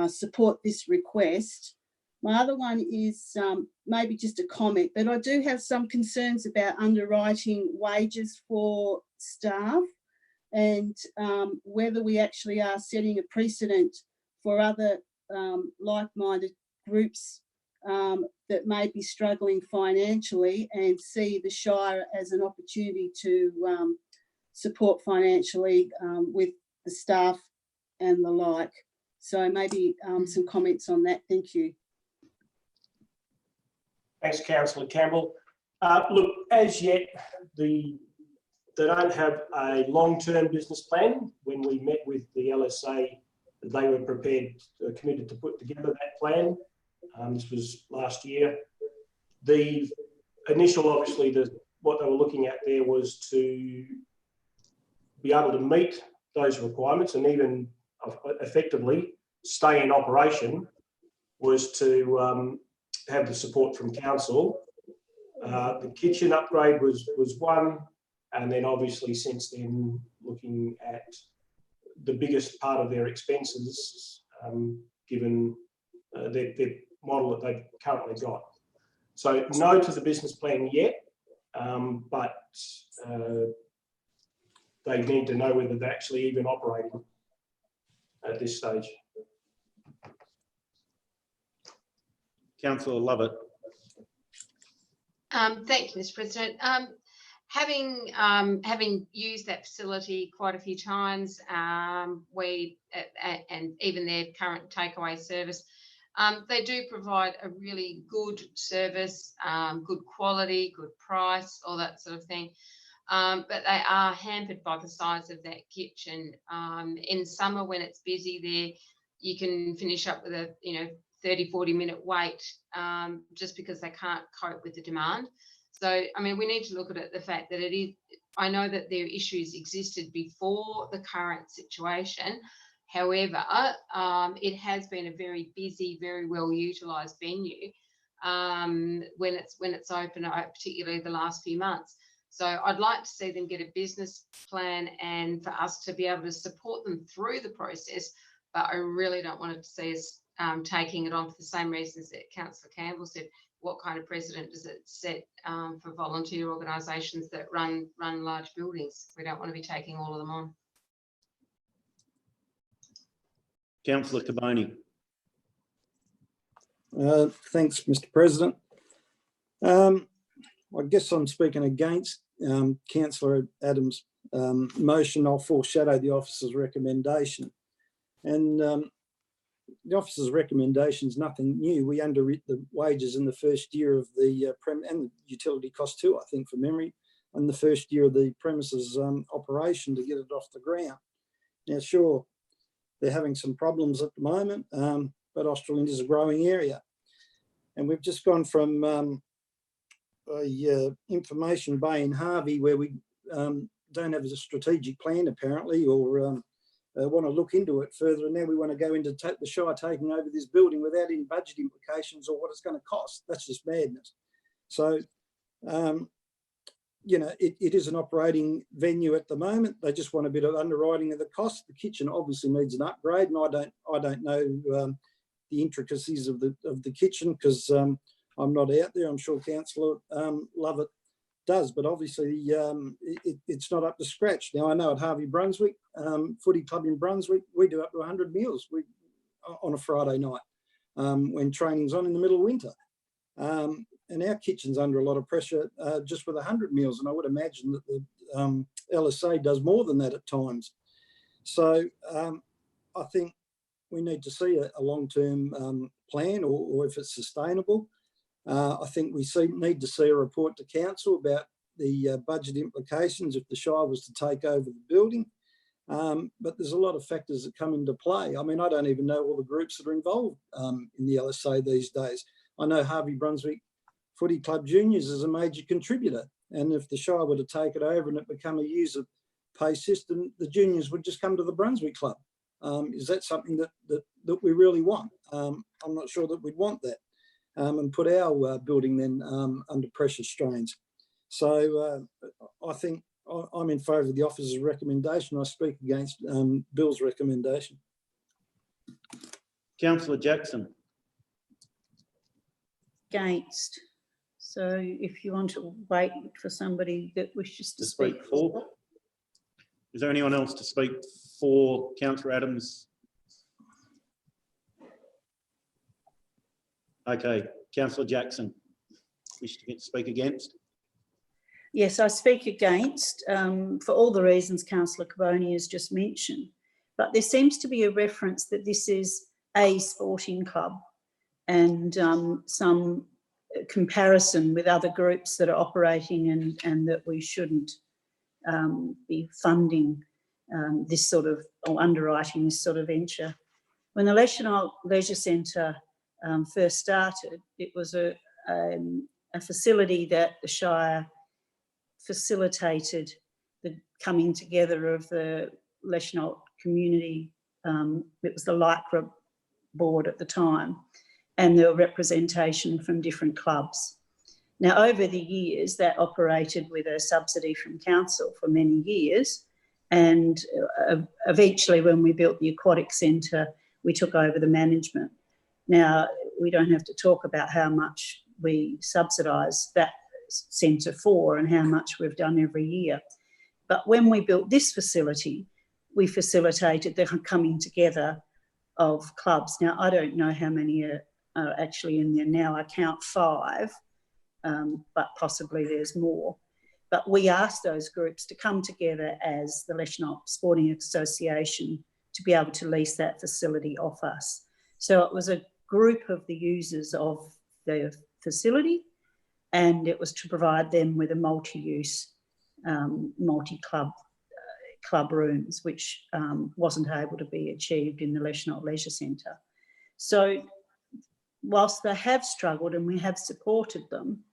support this request. My other one is maybe just a comment, but I do have some concerns about underwriting wages for staff and whether we actually are setting a precedent for other like-minded groups that may be struggling financially and see the Shire as an opportunity to support financially with the staff and the like. So maybe some comments on that. Thank you. Thanks, Councillor Campbell. Look, as yet, they don't have a long-term business plan. When we met with the LSA, they were committed to put together that plan. This was last year. The initial, obviously, what they were looking at there was to be able to meet those requirements and even effectively stay in operation, was to have the support from council. The kitchen upgrade was one, and then obviously since then looking at the biggest part of their expenses given their model that they've currently got. So no to the business plan yet, but they need to know whether they're actually even operating at this stage. Councillor Lovett. Thank you, Mr. President. Having used that facility quite a few times, and even their current takeaway service, they do provide a really good service, good quality, good price, all that sort of thing. But they are hampered by the size of that kitchen. In summer, when it's busy there, you can finish up with a 30-40 minute wait, just because they can't cope with the demand. So, I mean, we need to look at it, the fact that it is, I know that their issues existed before the current situation. However, it has been a very busy, very well utilised venue when it's open, particularly the last few months. So I'd like to see them get a business plan and for us to be able to support them through the process, but I really don't want to see us taking it on for the same reasons that Councillor Campbell said. What kind of precedent does it set for volunteer organisations that run large buildings? We don't want to be taking all of them on. Councillor Caboni. Thanks, Mr. President. I guess I'm speaking against Councillor Adams' motion. I'll foreshadow the officer's recommendation. And the officer's recommendation is nothing new. We underwrite the wages in the first year of the and the utility cost too, I think, from memory, in the first year of the premises operation to get it off the ground. Now, sure, they're having some problems at the moment, but Australand is a growing area. And we've just gone from a information bay in Harvey where we don't have a strategic plan apparently, or want to look into it further, and now we want to go into the Shire taking over this building without any budget implications or what it's going to cost. That's just madness. So, it is an operating venue at the moment. They just want a bit of underwriting of the cost. The kitchen obviously needs an upgrade, and I don't know the intricacies of the kitchen because I'm not out there. I'm sure Councillor Lovett does, but obviously it's not up to scratch. Now, I know at Harvey Brunswick, footy club in Brunswick, we do up to 100 meals on a Friday night when training's on in the middle of winter. And our kitchen's under a lot of pressure just with 100 meals, and I would imagine that the LSA does more than that at times. So I think we need to see a long-term plan or if it's sustainable. I think we need to see a report to council about the budget implications if the Shire was to take over the building. But there's a lot of factors that come into play. I mean, I don't even know all the groups that are involved in the LSA these days. I know Harvey Brunswick Footy Club Juniors is a major contributor. And if the Shire were to take it over and it become a user pay system, the juniors would just come to the Brunswick Club. Is that something that we really want? I'm not sure that we'd want that. And put our building then under pressure strains. So I think I'm in favour of the officer's recommendation. I speak against Bill's recommendation. Councillor Jackson. Against. So if you want to wait for somebody that wishes to speak for. Is there anyone else to speak for Councillor Adams? Okay, Councillor Jackson, wish to speak against? Yes, I speak against for all the reasons Councillor Caboni has just mentioned. But there seems to be a reference that this is a sporting club and some comparison with other groups that are operating and that we shouldn't be funding this sort of, or underwriting this sort of venture. When the Leisure Centre first started, it was a facility that the Shire facilitated the coming together of the Leisure community. It was the LICRA board at the time, and there were representation from different clubs. Now, over the years, that operated with a subsidy from council for many years, and eventually when we built the aquatic centre, we took over the management. Now, we don't have to talk about how much we subsidise that centre for and how much we've done every year. But when we built this facility, we facilitated the coming together of clubs. Now, I don't know how many are actually in there now. I count 5, but possibly there's more. But we asked those groups to come together as the Leschenault Sporting Association to be able to lease that facility off us. So it was a group of the users of the facility, and it was to provide them with a multi-use, multi-club club rooms, which wasn't able to be achieved in the Leschenault Leisure Centre. So whilst they have struggled and we have supported them,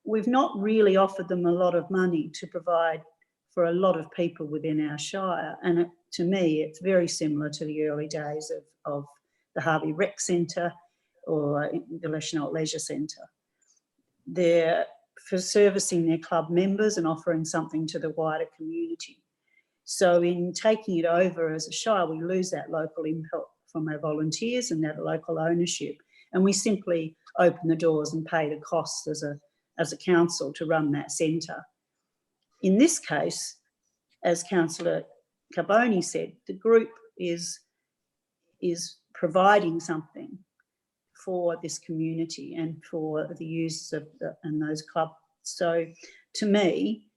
we've not really offered them a lot of money to provide for a lot of people within our shire. And to me, it's very similar to the early days of the Harvey Rec Centre or the Leschenault Leisure Centre. They're for servicing their club members and offering something to the wider community. So in taking it over as a shire, we lose that local input from our volunteers and that local ownership. And we simply open the doors and pay the costs as a council to run that centre. In this case, as Councillor Carboni said, the group is providing something for this community and for the users of and those clubs. So to me,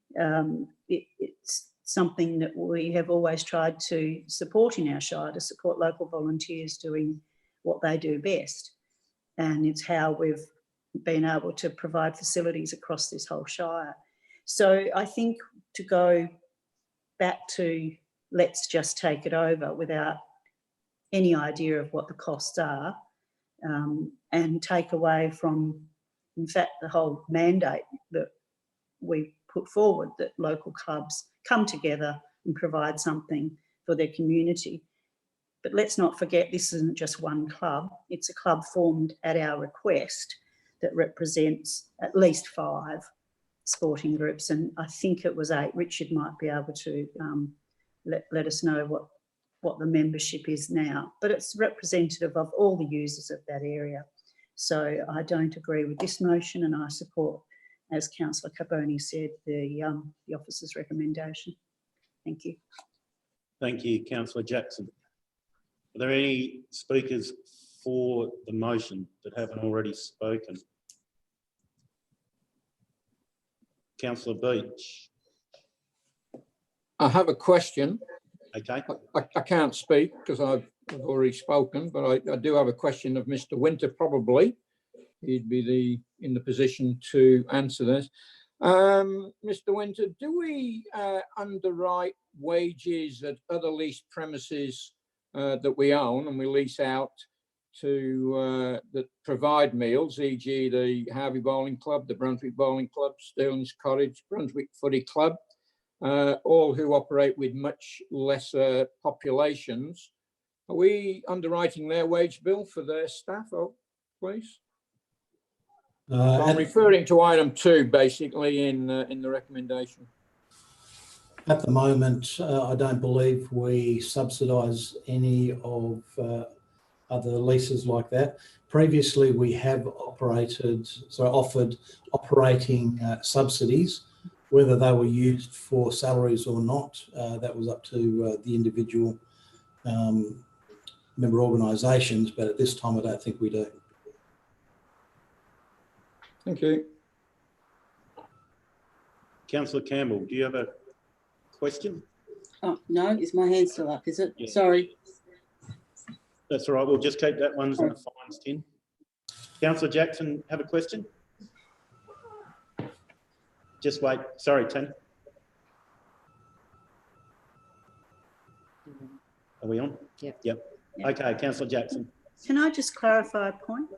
it's something that we have always tried to support in our shire, to support local volunteers doing what they do best. And it's how we've been able to provide facilities across this whole shire. So I think to go back to let's just take it over without any idea of what the costs are, and take away from, in fact, the whole mandate that we put forward, that local clubs come together and provide something for their community. But let's not forget, this isn't just one club. It's a club formed at our request that represents at least 5 sporting groups. And I think it was 8. Richard might be able to let us know what the membership is now. But it's representative of all the users of that area. So I don't agree with this motion, and I support, as Councillor Carboni said, the officer's recommendation. Thank you. Thank you, Councillor Jackson. Are there any speakers for the motion that haven't already spoken? Councillor Beach. I have a question. Okay. I can't speak because I've already spoken, but I do have a question of Mr. Winter, probably. He'd be in the position to answer this. Mr. Winter, do we underwrite wages at other leased premises that we own and we lease out to that provide meals, e.g. the Harvey Bowling Club, the Brunswick Bowling Club, Stirling's Cottage, Brunswick Footy Club, all who operate with much lesser populations? Are we underwriting their wage bill for their staff, please? I'm referring to item 2, basically, in the recommendation. At the moment, I don't believe we subsidise any of other leases like that. Previously, we have offered operating subsidies, whether they were used for salaries or not. That was up to the individual member organisations, but at this time, I don't think we do. Thank you. Councillor Campbell, do you have a question? Oh, no, is my hand still up, is it? Yeah. Sorry. That's all right, we'll just keep that one in the fines tin. Councillor Jackson, have a question? Just wait. Sorry, Tim. Are we on? Yep. Yep. Okay, Councillor Jackson. Can I just clarify a point?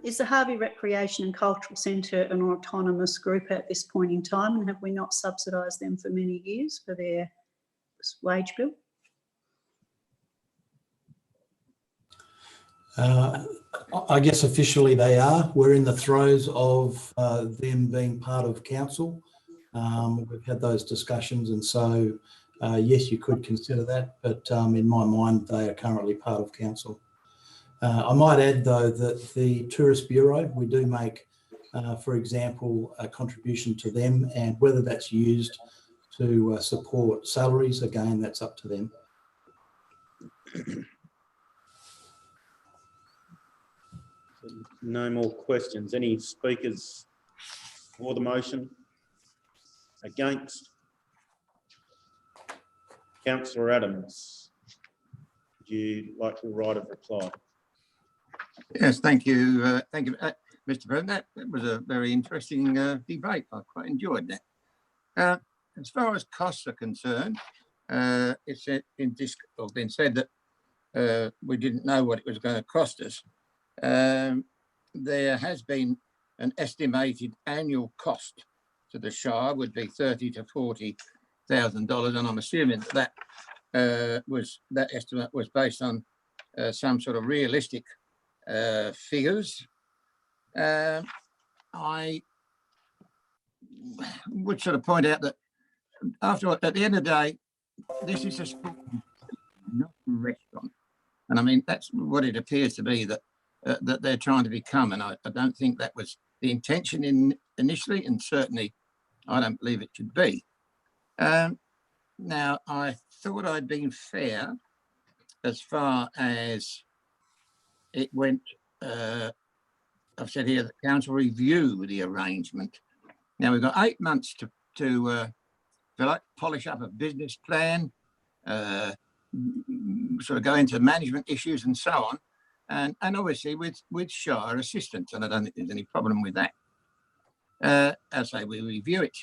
Is the Harvey Recreation and Cultural Centre an autonomous group at this point in time, and have we not subsidised them for many years for their wage bill? I guess officially they are. We're in the throes of them being part of council. We've had those discussions, and so yes, you could consider that, but in my mind, they are currently part of council. I might add, though, that the Tourist Bureau, we do make, for example, a contribution to them, and whether that's used to support salaries, again, that's up to them. No more questions. Any speakers for the motion? Against? Councillor Adams, would you like your right of reply? Yes, thank you. Thank you, Mr. President. That was a very interesting debate. I quite enjoyed that. As far as costs are concerned, it's been said that we didn't know what it was going to cost us. There has been an estimated annual cost to the Shire would be $30,000 to $40,000, and I'm assuming that that estimate was based on some sort of realistic figures. I would sort of point out that at the end of the day, this is a school, not a restaurant, and I mean that's what it appears to be that they're trying to become, and I don't think that was the intention initially, and certainly I don't believe it should be. Now, I thought I'd been fair as far as it went. I've said here that council review the arrangement. Now we've got 8 months to polish up a business plan, sort of go into management issues and so on, and obviously with Shire assistance, and I don't think there's any problem with that. As I say, we review it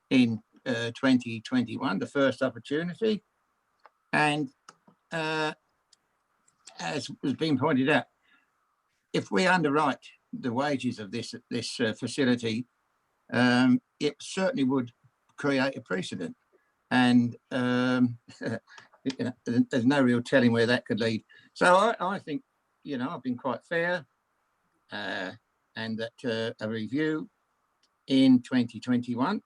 in 2021, the first opportunity, and as has been pointed out, if we underwrite the wages of this facility, it certainly would create a precedent, and there's no real telling where that could lead. So I think, I've been quite fair, and that a review in 2021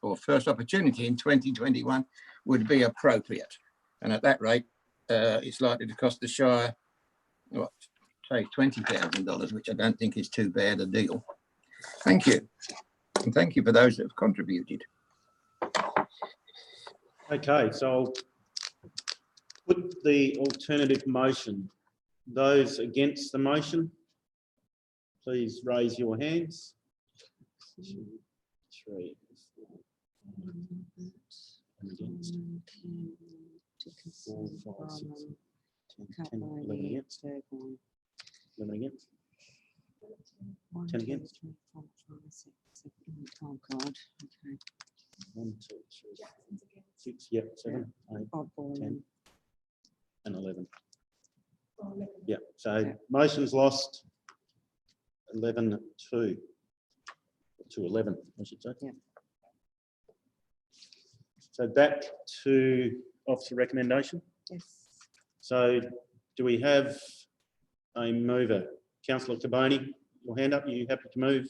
or first opportunity in 2021 would be appropriate, and at that rate, it's likely to cost the Shire, what, say $20,000, which I don't think is too bad a deal. Thank you. And thank you for those that have contributed. Okay, so I'll put the alternative motion. Those against the motion, please raise your hands. 2, 3, 4. Against. 4, 5, 6, 10, 11 against. 11 against. 10 against. Oh, God. Okay. 1, 2, 3, 6, yep, 7, 8, 10, and 11. Yeah, so motion's lost 11 to 11, I should say. Yeah. So back to officer recommendation. Yes. So do we have a mover? Councillor Caboni, your hand up. Are you happy to move?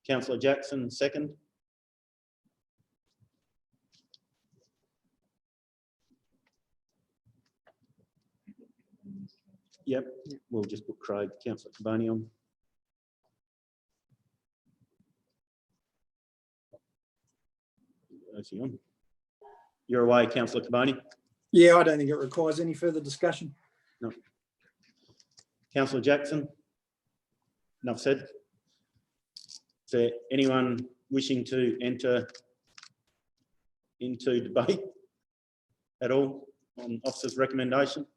Councillor Jackson, second. Yep, we'll just put Craig, Councillor Caboni on. Is he on? You're away, Councillor Caboni. Yeah, I don't think it requires any further discussion. No. Councillor Jackson? Enough said. Is there anyone wishing to enter into debate at all on officer's recommendation?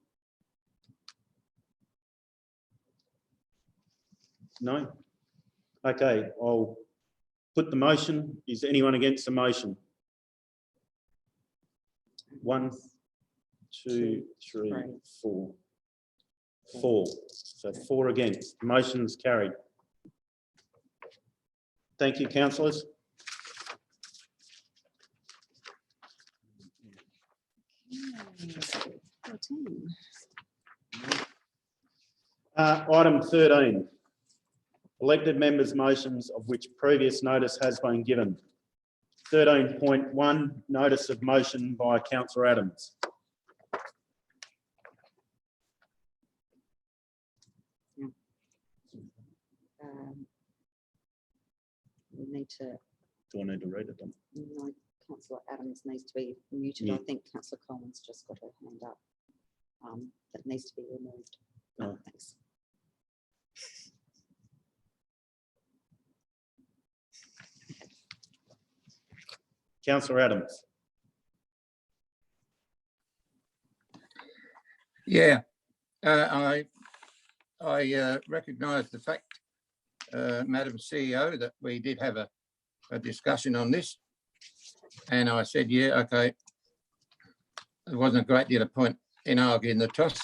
No? Okay, I'll put the motion. Is anyone against the motion? 1, 2, 3, 4. 4. So 4 against. The motion's carried. Thank you, councillors. Item 13. Elected members' motions of which previous notice has been given. 13.1, notice of motion by Councillor Adams. We need to. Do I need to read it then? No, Councillor Adams needs to be muted. Yeah. I think Councillor Coleman's just got her hand up. That needs to be removed. Oh. Thanks. Councillor Adams. Yeah, I recognise the fact, Madam CEO, that we did have a discussion on this, and I said, yeah, okay. There wasn't a great deal of point in arguing the toss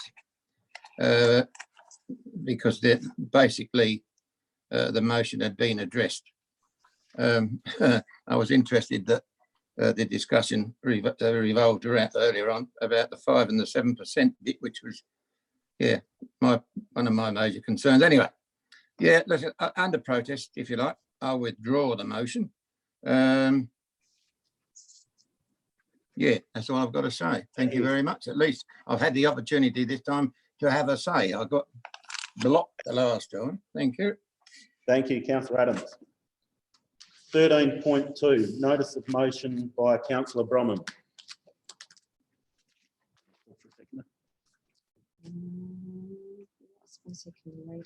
because basically the motion had been addressed. I was interested that the discussion revolved around earlier on about the 5 and the 7% bit, which was, yeah, one of my major concerns. Anyway, yeah, listen, under protest, if you like, I'll withdraw the motion. Yeah, that's all I've got to say. Thank you very much. At least I've had the opportunity this time to have a say. I got blocked the last time. Thank you. Thank you, Councillor Adams. 13.2, notice of motion by Councillor Bromham. Do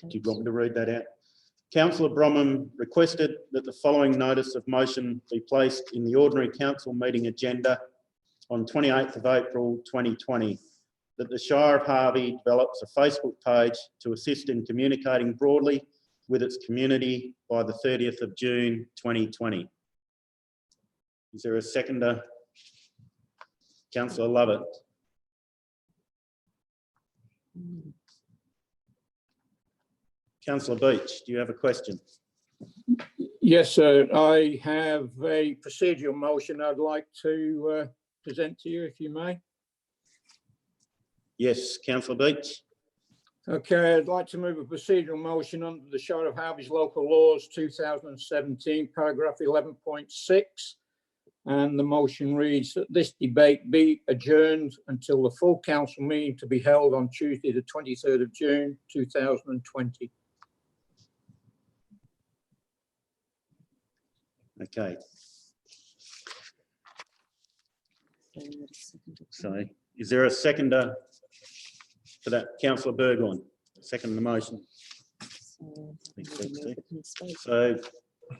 you want me to read that out? Councillor Bromham requested that the following notice of motion be placed in the ordinary council meeting agenda on 28th of April 2020, that the Shire of Harvey develops a Facebook page to assist in communicating broadly with its community by the 30th of June 2020. Is there a seconder? Councillor Lovett. Councillor Beach, do you have a question? Yes, sir. I have a procedural motion I'd like to present to you, if you may. Yes, Councillor Beach. Okay, I'd like to move a procedural motion under the Shire of Harvey's Local Laws 2017, paragraph 11.6. And the motion reads that this debate be adjourned until the full council meeting to be held on Tuesday, the 23rd of June, 2020. Okay. So is there a seconder for that? Councillor Burgoyne, second the motion. So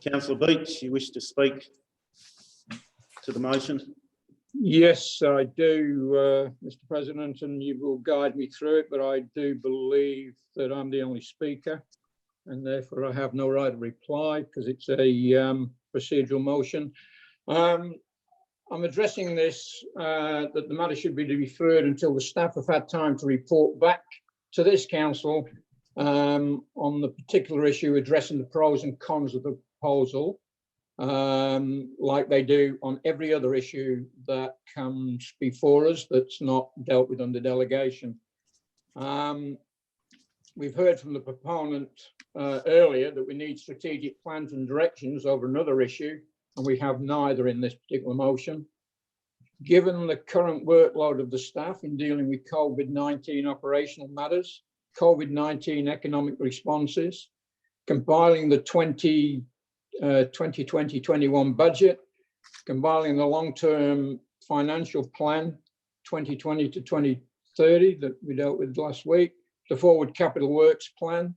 Councillor Beach, you wish to speak to the motion? Yes, I do, Mr. President, and you will guide me through it, but I do believe that I'm the only speaker and therefore I have no right to reply because it's a procedural motion. I'm addressing this, that the matter should be referred until the staff have had time to report back to this council on the particular issue, addressing the pros and cons of the proposal, like they do on every other issue that comes before us that's not dealt with under delegation. We've heard from the proponent earlier that we need strategic plans and directions over another issue, and we have neither in this particular motion. Given the current workload of the staff in dealing with COVID-19 operational matters, COVID-19 economic responses, compiling the 2020-21 budget, compiling the long-term financial plan 2020 to 2030 that we dealt with last week, the forward capital works plan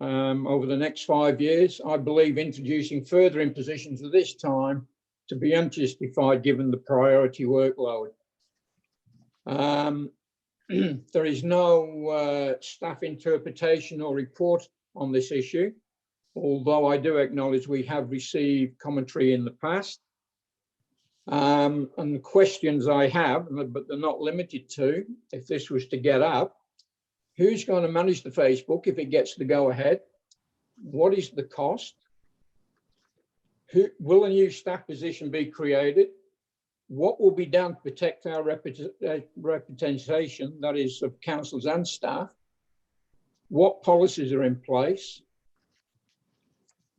over the next 5 years, I believe introducing further impositions at this time to be unjustified given the priority workload. There is no staff interpretation or report on this issue, although I do acknowledge we have received commentary in the past. And the questions I have, but they're not limited to, if this was to get up, who's going to manage the Facebook if it gets the go ahead? What is the cost? Will a new staff position be created? What will be done to protect our reputation, that is of councillors and staff? What policies are in place?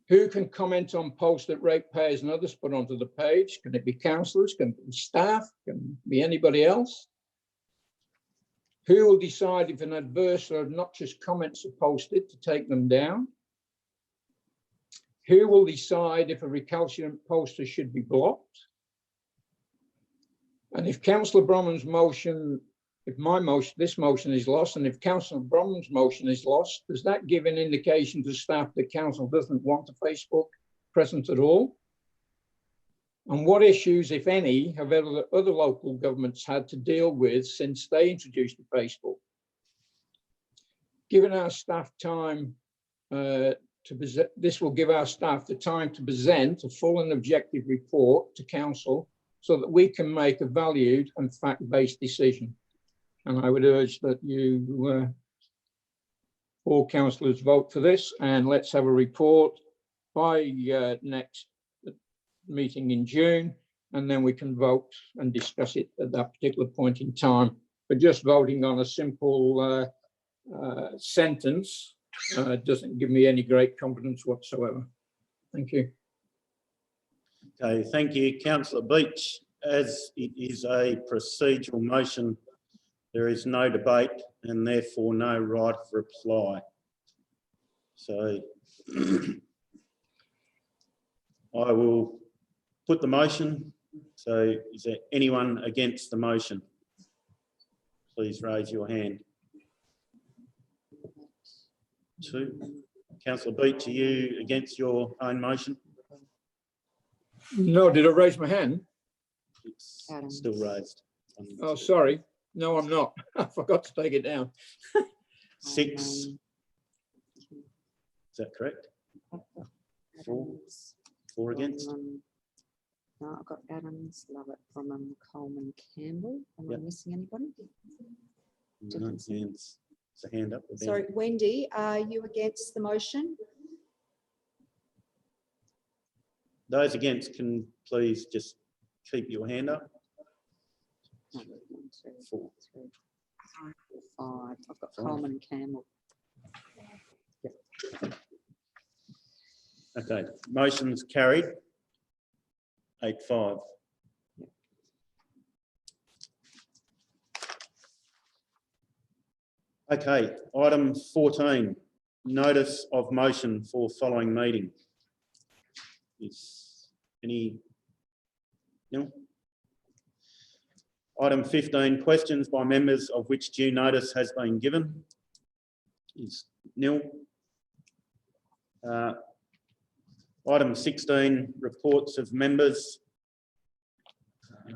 Who can comment on posts that ratepayers and others put onto the page? Can it be councillors? Can it be staff? Can it be anybody else? Who will decide if an adverse or obnoxious comments are posted to take them down? Who will decide if a recalcitrant poster should be blocked? And if Councillor Bromham's motion, this motion is lost, and if Councillor Bromham's motion is lost, does that give an indication to staff that council doesn't want a Facebook presence at all? And what issues, if any, have other local governments had to deal with since they introduced the Facebook? Given our staff time this will give our staff the time to present a full and objective report to council so that we can make a valued and fact-based decision. And I would urge that you, all councillors, vote for this, and let's have a report by next meeting in June, and then we can vote and discuss it at that particular point in time. But just voting on a simple sentence doesn't give me any great confidence whatsoever. Thank you. Okay, thank you, Councillor Beach. As it is a procedural motion, there is no debate and therefore no right of reply. So I will put the motion. So is there anyone against the motion? Please raise your hand. 2. Councillor Beach, are you against your own motion? No, did I raise my hand? It's still raised. Oh, sorry. No, I'm not. I forgot to take it down. 6. Is that correct? 4 against? No, I've got Adams, Lovett, Bromham, Coleman, Campbell. Am I missing anybody? No, hands. It's a hand up. Sorry, Wendy, are you against the motion? Those against can please just keep your hand up. 1, 2, 4. 3, 4, 5. I've got Coleman and Campbell. Okay, motion's carried. 8-5. Okay, item 14, notice of motion for following meeting. Is any? No? Item 15, questions by members of which due notice has been given. Is nil. Item 16, reports of members.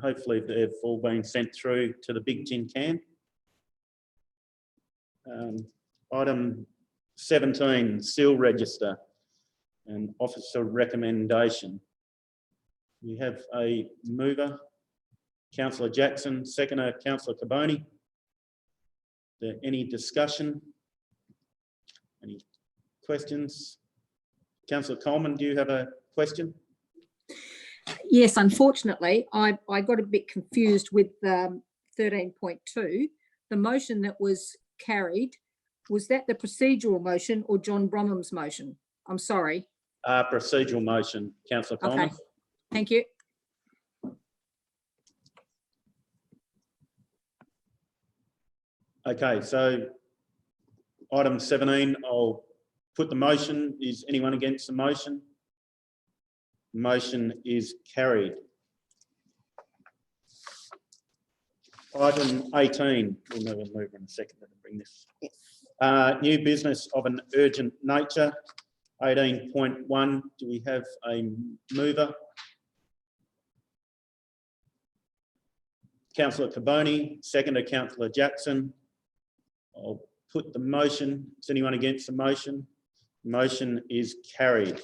Hopefully they've all been sent through to the big tin can. Item 17, seal register and officer recommendation. We have a mover, Councillor Jackson, seconder, Councillor Caboni. Is there any discussion? Any questions? Councillor Coleman, do you have a question? Yes, unfortunately, I got a bit confused with 13.2. The motion that was carried, was that the procedural motion or John Bromham's motion? I'm sorry. Procedural motion, Councillor Coleman. Okay, thank you. Okay, so item 17, I'll put the motion. Is anyone against the motion? Motion is carried. Item 18, we'll move in a second to bring this. New business of an urgent nature. 18.1, do we have a mover? Councillor Caboni, seconder Councillor Jackson. I'll put the motion. Is anyone against the motion? Motion is carried.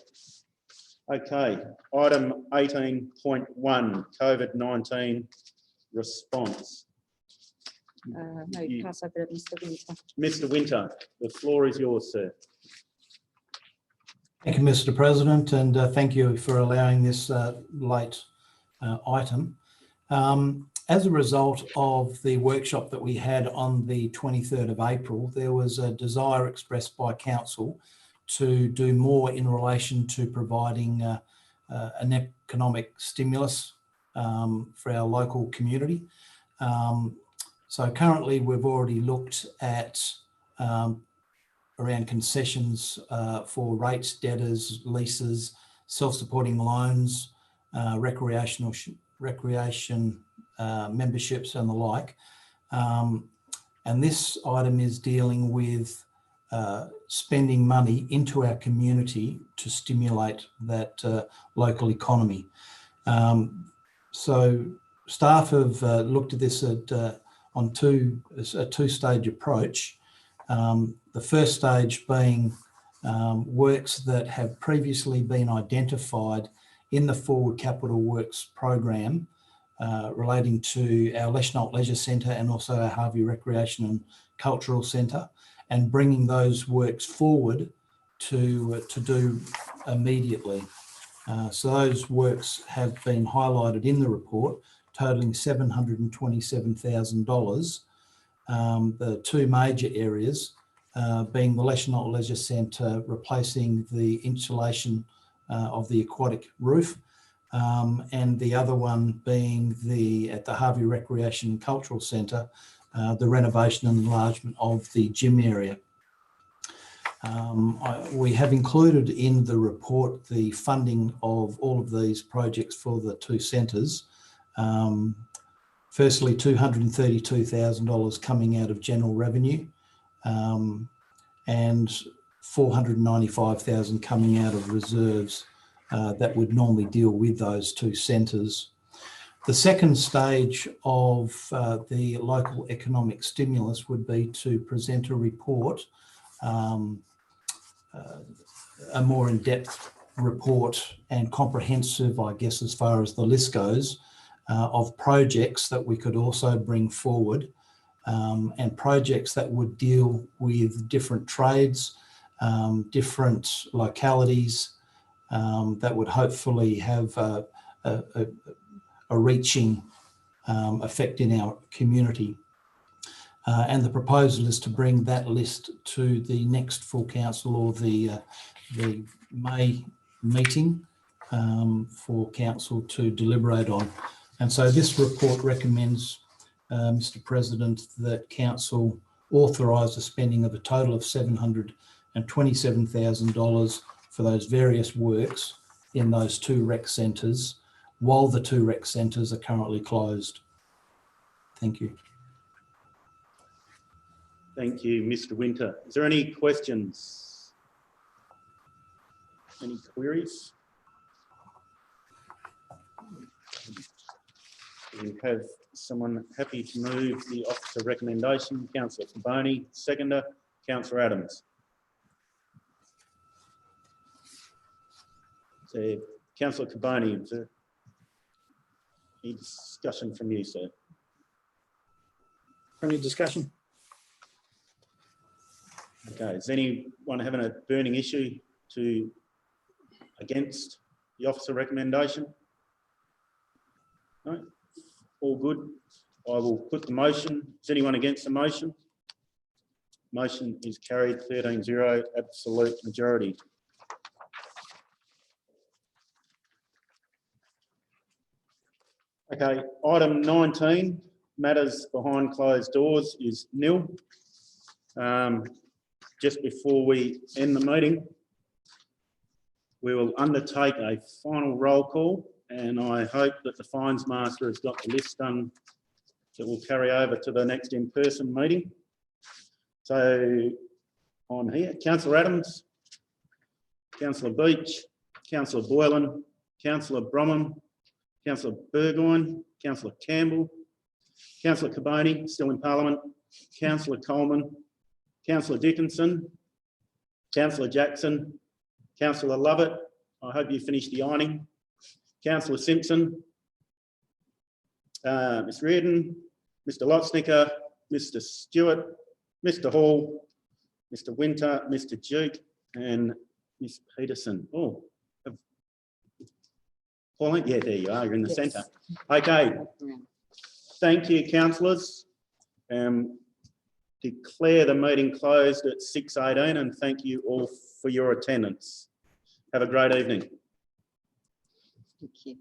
Okay, item 18.1, COVID-19 response. No, pass over to Mr. Winter. Mr. Winter, the floor is yours, sir. Thank you, Mr. President, and thank you for allowing this late item. As a result of the workshop that we had on the 23rd of April, there was a desire expressed by council to do more in relation to providing an economic stimulus for our local community. So currently we've already looked at around concessions for rates, debtors, leases, self-supporting loans, recreation memberships and the like. And this item is dealing with spending money into our community to stimulate that local economy. So staff have looked at this on a two-stage approach. The first stage being works that have previously been identified in the Forward Capital Works program relating to our Leschnault Leisure Centre and also our Harvey Recreation and Cultural Centre, and bringing those works forward to do immediately. So those works have been highlighted in the report, totalling $727,000. The two major areas being the Leschnault Leisure Centre, replacing the insulation of the aquatic roof, and the other one being at the Harvey Recreation and Cultural Centre, the renovation and enlargement of the gym area. We have included in the report the funding of all of these projects for the two centres. Firstly, $232,000 coming out of general revenue, and $495,000 coming out of reserves that would normally deal with those two centres. The second stage of the local economic stimulus would be to present a report, a more in-depth report and comprehensive, I guess, as far as the list goes, of projects that we could also bring forward, and projects that would deal with different trades, different localities, that would hopefully have a reaching effect in our community. And the proposal is to bring that list to the next full council or the May meeting for council to deliberate on. And so this report recommends, Mr. President, that council authorise the spending of a total of $727,000 for those various works in those two rec centres, while the two rec centres are currently closed. Thank you. Thank you, Mr. Winter. Is there any questions? Any queries? We have someone happy to move the officer recommendation. Councillor Caboni, seconder. Councillor Adams. So, Councillor Caboni, is there any discussion from you, sir? Any discussion? Okay, is anyone having a burning issue against the officer recommendation? No? All good. I will put the motion. Is anyone against the motion? Motion is carried 13-0, absolute majority. Okay, item 19, matters behind closed doors, is nil. Just before we end the meeting, we will undertake a final roll call, and I hope that the fines master has got the list done that will carry over to the next in-person meeting. So I'm here, Councillor Adams, Councillor Beach, Councillor Boylan, Councillor Bromham, Councillor Burgoyne, Councillor Campbell, Councillor Caboni, still in Parliament, Councillor Coleman, Councillor Dickinson, Councillor Jackson, Councillor Lovett, I hope you finished the ironing, Councillor Simpson, Ms Reardon, Mr Lotsnicker, Mr Stewart, Mr Hall, Mr Winter, Mr Duke and Ms Peterson. Oh, Pauline, yeah, there you are, you're in the centre. Okay, thank you, councillors. declare the meeting closed at 6:18 and thank you all for your attendance. Have a great evening. Thank you.